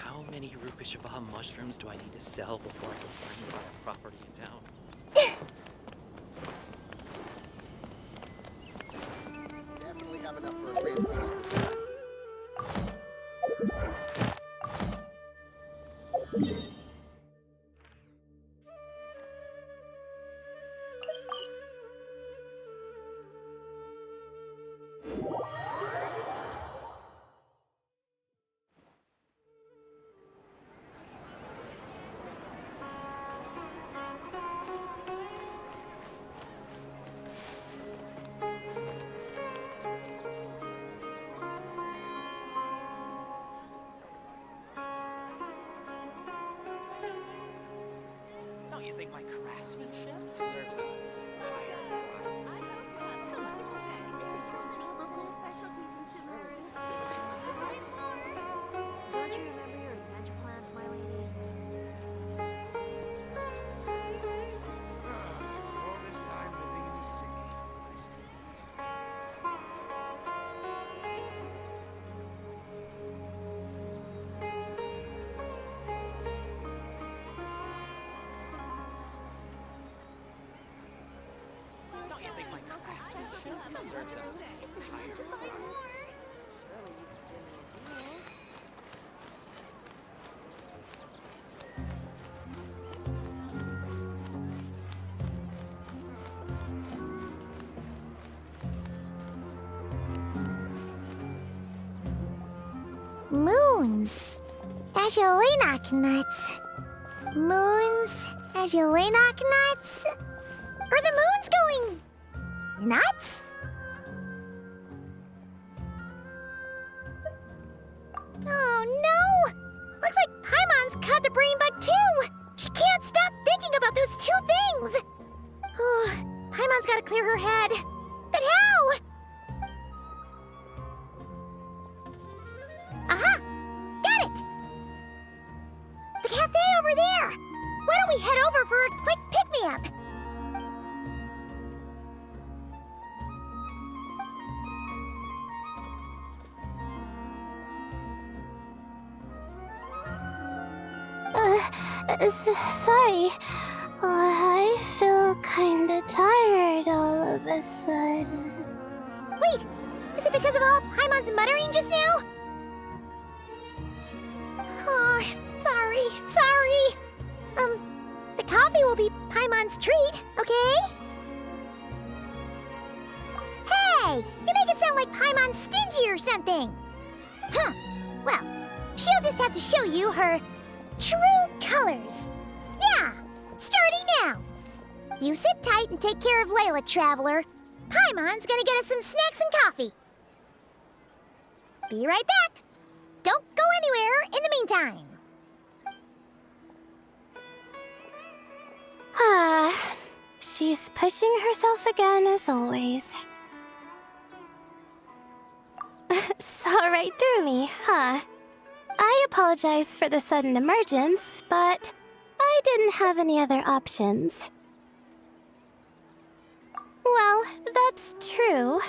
How many Rukashava mushrooms do I need to sell before I can finally buy a property in town? Definitely have enough for a grand feast this time. Don't you think my craftsmanship deserves a higher price? Don't you remember your adventure plans, my lady? For all this time living in the city, I still miss things. Don't you think my craftsmanship deserves a higher price? moons. Ashelinok nuts. Moons. Ashelinok nuts. Are the moons going nuts? Oh no! Looks like Paimon's caught the brain bug too! She can't stop thinking about those two things! Oh, Paimon's gotta clear her head. But how? Aha! Got it! The cafe over there! Why don't we head over for a quick pick-me-up? Sorry. I feel kinda tired all of a sudden. Wait! Is it because of all Paimon's muttering just now? Oh, sorry. The coffee will be Paimon's treat, okay? Hey! You make it sound like Paimon's stingy or something! Huh. Well, she'll just have to show you her true colors. Yeah! Starting now! You sit tight and take care of Layla, Traveler. Paimon's gonna get us some snacks and coffee. Be right back. Don't go anywhere in the meantime. She's pushing herself again as always. Saw right through me, huh? I apologize for the sudden emergence, but I didn't have any other options. Well, that's true.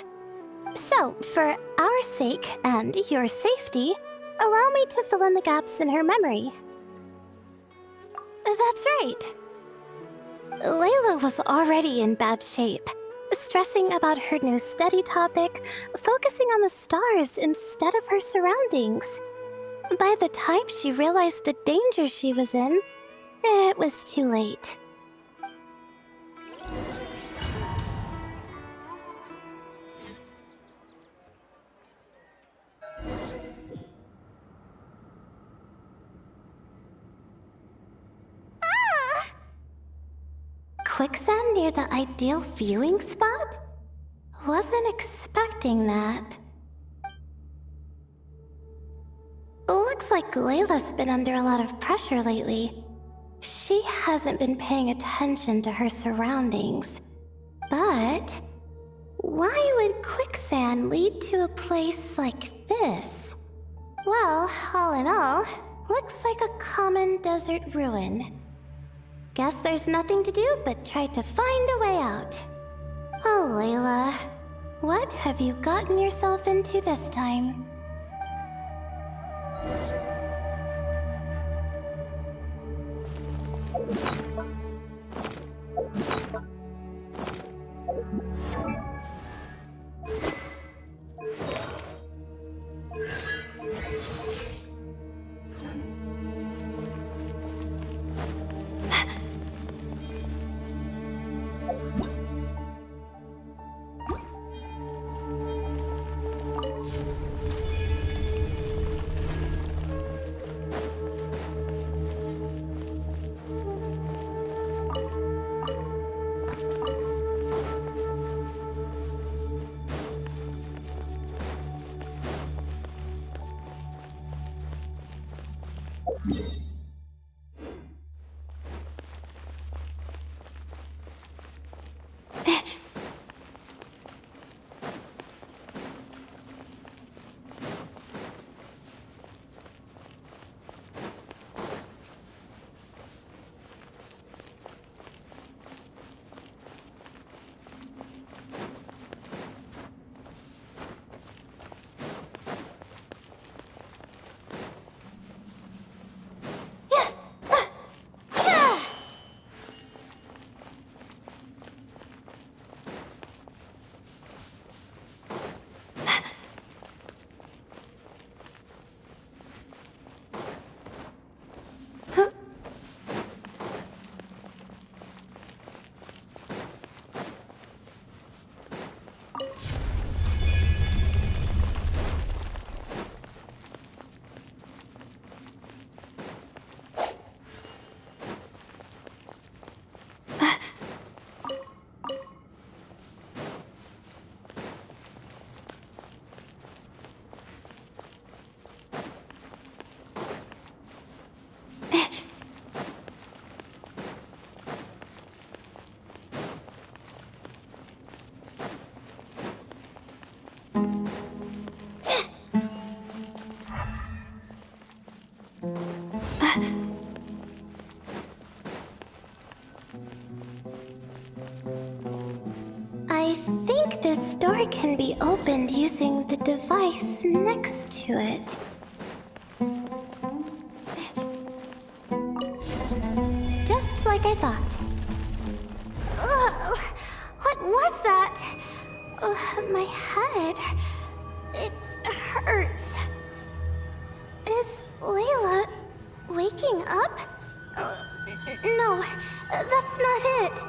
So, for our sake and your safety, Allow me to fill in the gaps in her memory. That's right. Layla was already in bad shape, stressing about her new study topic, focusing on the stars instead of her surroundings. By the time she realized the danger she was in, it was too late. Quicksand near the ideal viewing spot? Wasn't expecting that. Looks like Layla's been under a lot of pressure lately. She hasn't been paying attention to her surroundings. But why would quicksand lead to a place like this? Well, all in all, looks like a common desert ruin. Guess there's nothing to do but try to find a way out. Oh, Layla, what have you gotten yourself into this time? I think this door can be opened using the device next to it. Just like I thought. Ugh, what was that? My head. It hurts. Is Layla waking up? No, that's not it.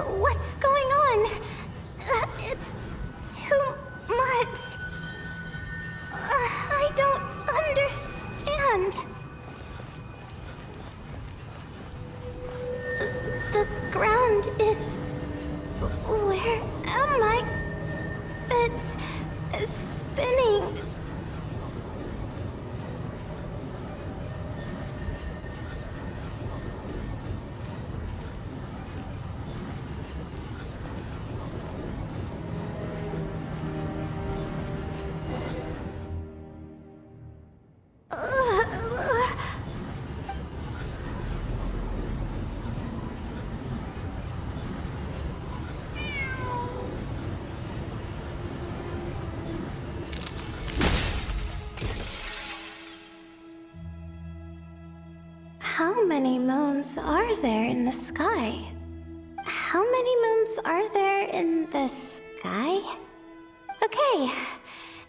What's going on? It's too much. moons are there in the sky? How many moons are there in the sky? Okay,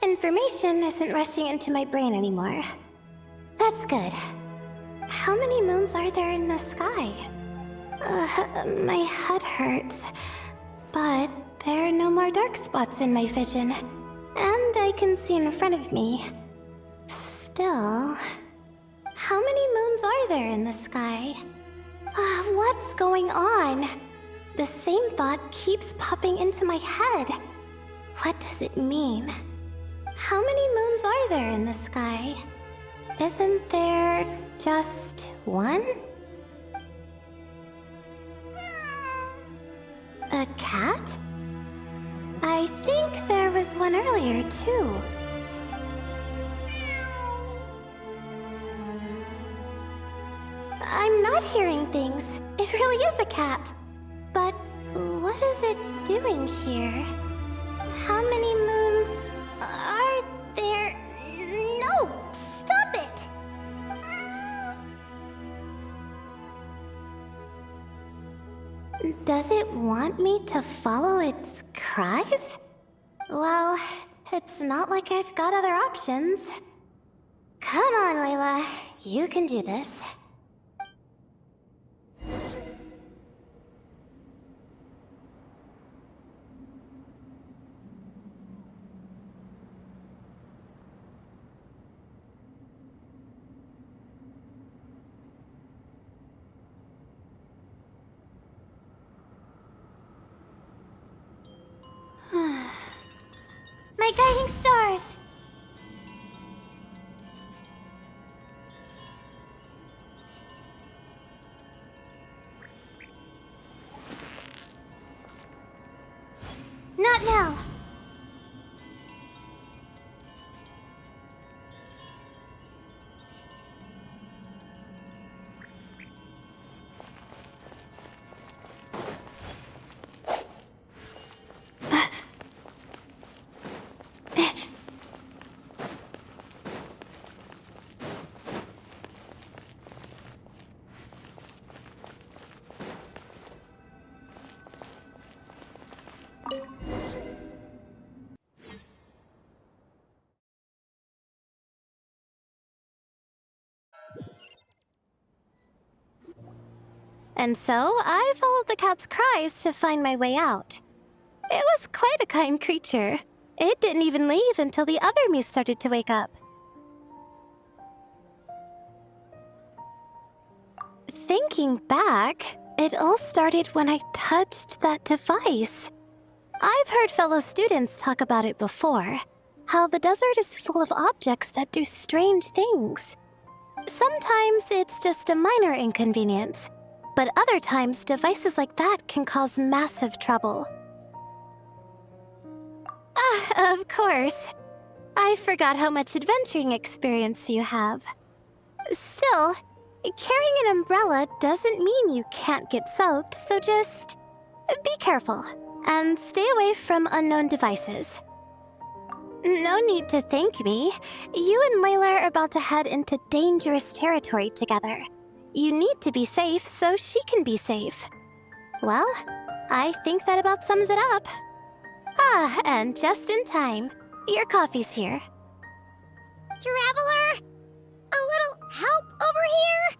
information isn't rushing into my brain anymore. That's good. How many moons are there in the sky? My head hurts, but there are no more dark spots in my vision, and I can see in front of me. Still, how many moons are there in the sky? What's going on? The same thought keeps popping into my head. What does it mean? How many moons are there in the sky? Isn't there just one? A cat? I think there was one earlier, too. I'm not hearing things. It really is a cat. But what is it doing here? How many moons are there? No! Stop it! Does it want me to follow its cries? Well, it's not like I've got other options. Come on, Layla. You can do this. My guiding stars! Not now. And so, I followed the cat's cries to find my way out. It was quite a kind creature. It didn't even leave until the other me started to wake up. Thinking back, it all started when I touched that device. I've heard fellow students talk about it before, how the desert is full of objects that do strange things. Sometimes it's just a minor inconvenience, but other times devices like that can cause massive trouble. Of course. I forgot how much adventuring experience you have. Still, carrying an umbrella doesn't mean you can't get soaked, so just be careful and stay away from unknown devices. No need to thank me. You and Layla are about to head into dangerous territory together. You need to be safe so she can be safe. Well, I think that about sums it up. And just in time. Your coffee's here. Traveler! A little help over here?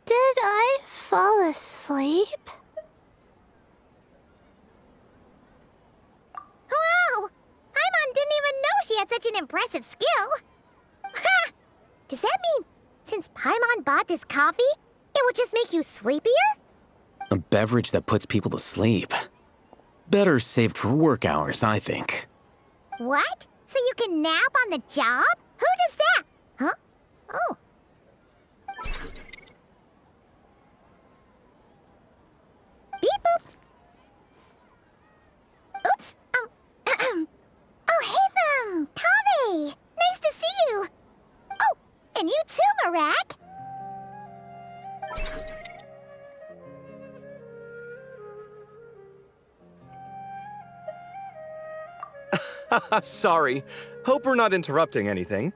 Did I fall asleep? Wow! Paimon didn't even know she had such an impressive skill. Ha! Does that mean since Paimon bought this coffee, it would just make you sleepier? A beverage that puts people to sleep. Better saved for work hours, I think. What? So you can nap on the job? Who does that? Huh? Oh. Beep boop. Oops. Oh, hey them! Kave! Nice to see you! Oh, and you too, Marak! Sorry. Hope we're not interrupting anything.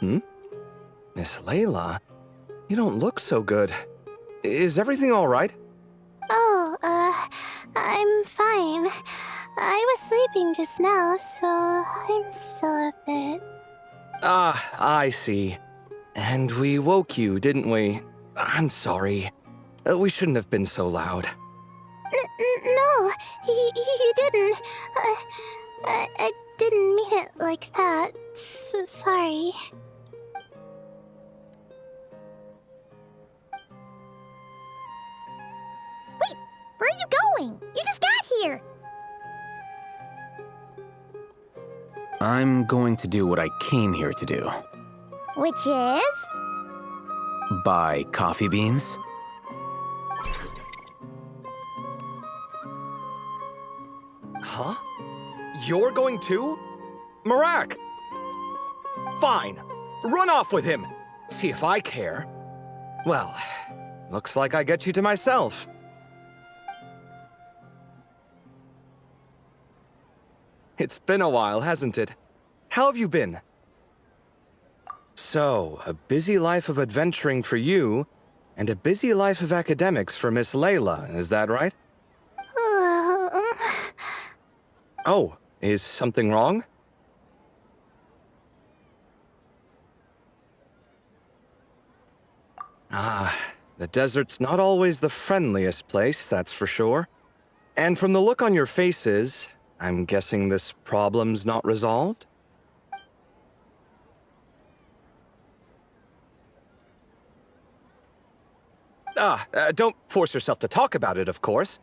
Miss Layla, you don't look so good. Is everything all right? Oh, I'm fine. I was sleeping just now, so I'm still a bit... Ah, I see. And we woke you, didn't we? I'm sorry. We shouldn't have been so loud. No, you didn't. I didn't mean it like that. Sorry. Wait, where are you going? You just got here. I'm going to do what I came here to do. Which is? Buy coffee beans. Huh? You're going too? Marak! Fine. Run off with him. See if I care. Well, looks like I get you to myself. It's been a while, hasn't it? How have you been? So, a busy life of adventuring for you, and a busy life of academics for Miss Layla, is that right? Oh, is something wrong? Ah, the desert's not always the friendliest place, that's for sure. And from the look on your faces, I'm guessing this problem's not resolved? Don't force yourself to talk about it, of course.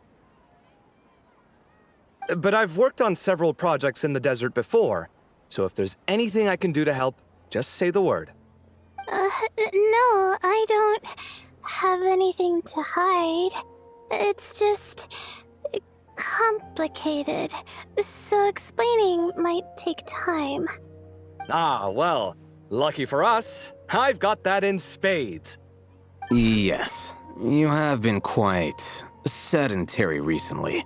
But I've worked on several projects in the desert before, so if there's anything I can do to help, just say the word. No, I don't have anything to hide. It's just complicated, so explaining might take time. Ah, well, lucky for us, I've got that in spades. Yes, you have been quite sedentary recently.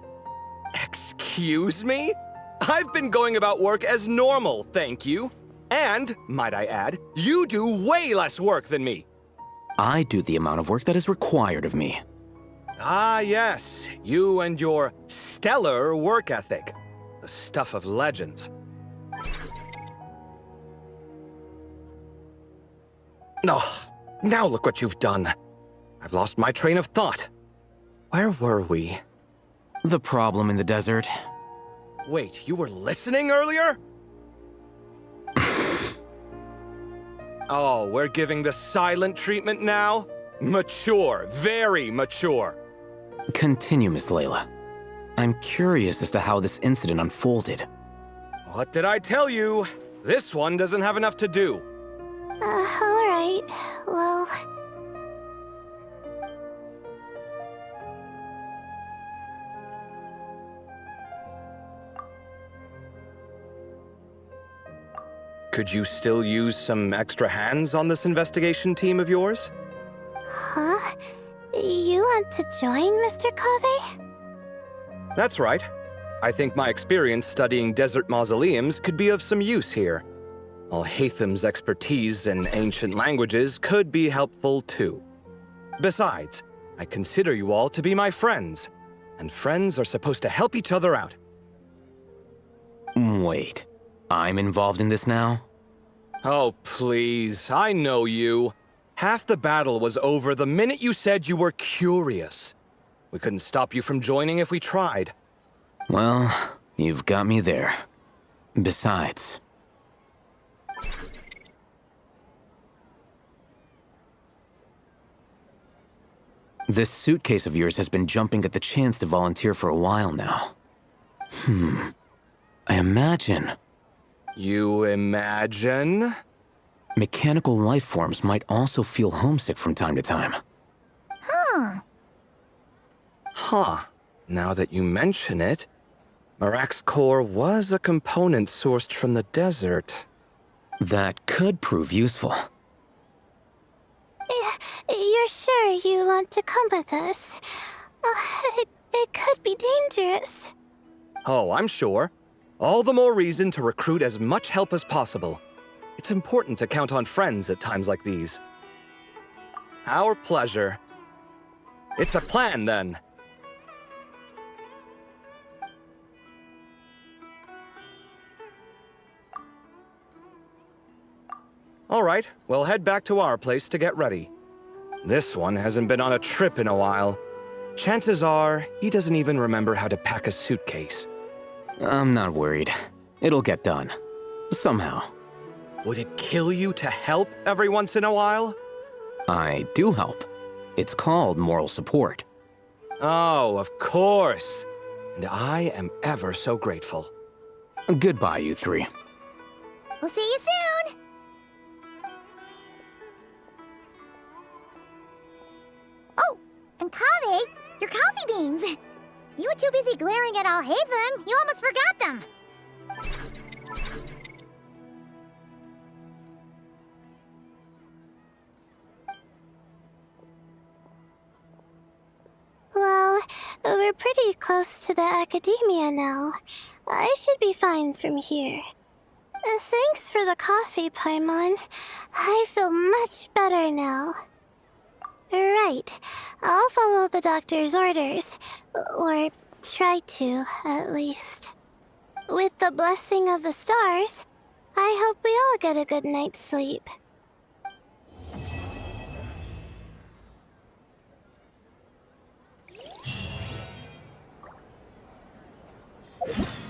Excuse me? I've been going about work as normal, thank you. And, might I add, you do way less work than me. I do the amount of work that is required of me. Ah, yes, you and your stellar work ethic. The stuff of legends. Oh, now look what you've done. I've lost my train of thought. Where were we? The problem in the desert. Wait, you were listening earlier? Oh, we're giving the silent treatment now? Mature, very mature. Continue, Miss Layla. I'm curious as to how this incident unfolded. What did I tell you? This one doesn't have enough to do. Alright, well... Could you still use some extra hands on this investigation team of yours? Huh? You want to join, Mr. Cave? That's right. I think my experience studying desert mausoleums could be of some use here. Al-Haytham's expertise in ancient languages could be helpful too. Besides, I consider you all to be my friends, and friends are supposed to help each other out. Wait, I'm involved in this now? Oh, please, I know you. Half the battle was over the minute you said you were curious. We couldn't stop you from joining if we tried. Well, you've got me there. Besides... this suitcase of yours has been jumping at the chance to volunteer for a while now. I imagine... You imagine? Mechanical life forms might also feel homesick from time to time. Huh. Now that you mention it, Marak's core was a component sourced from the desert. That could prove useful. You're sure you want to come with us? It could be dangerous. Oh, I'm sure. All the more reason to recruit as much help as possible. It's important to count on friends at times like these. Our pleasure. It's a plan, then. All right, we'll head back to our place to get ready. This one hasn't been on a trip in a while. Chances are, he doesn't even remember how to pack a suitcase. I'm not worried. It'll get done. Somehow. Would it kill you to help every once in a while? I do help. It's called moral support. Oh, of course. And I am ever so grateful. Goodbye, you three. We'll see you soon! Oh, and Kaveh, your coffee beans! You were too busy glaring at Alhaitham, you almost forgot them! Well, we're pretty close to the academia now. I should be fine from here. Thanks for the coffee, Paimon. I feel much better now. Right. I'll follow the doctor's orders. Or try to, at least. With the blessing of the stars, I hope we all get a good night's sleep. You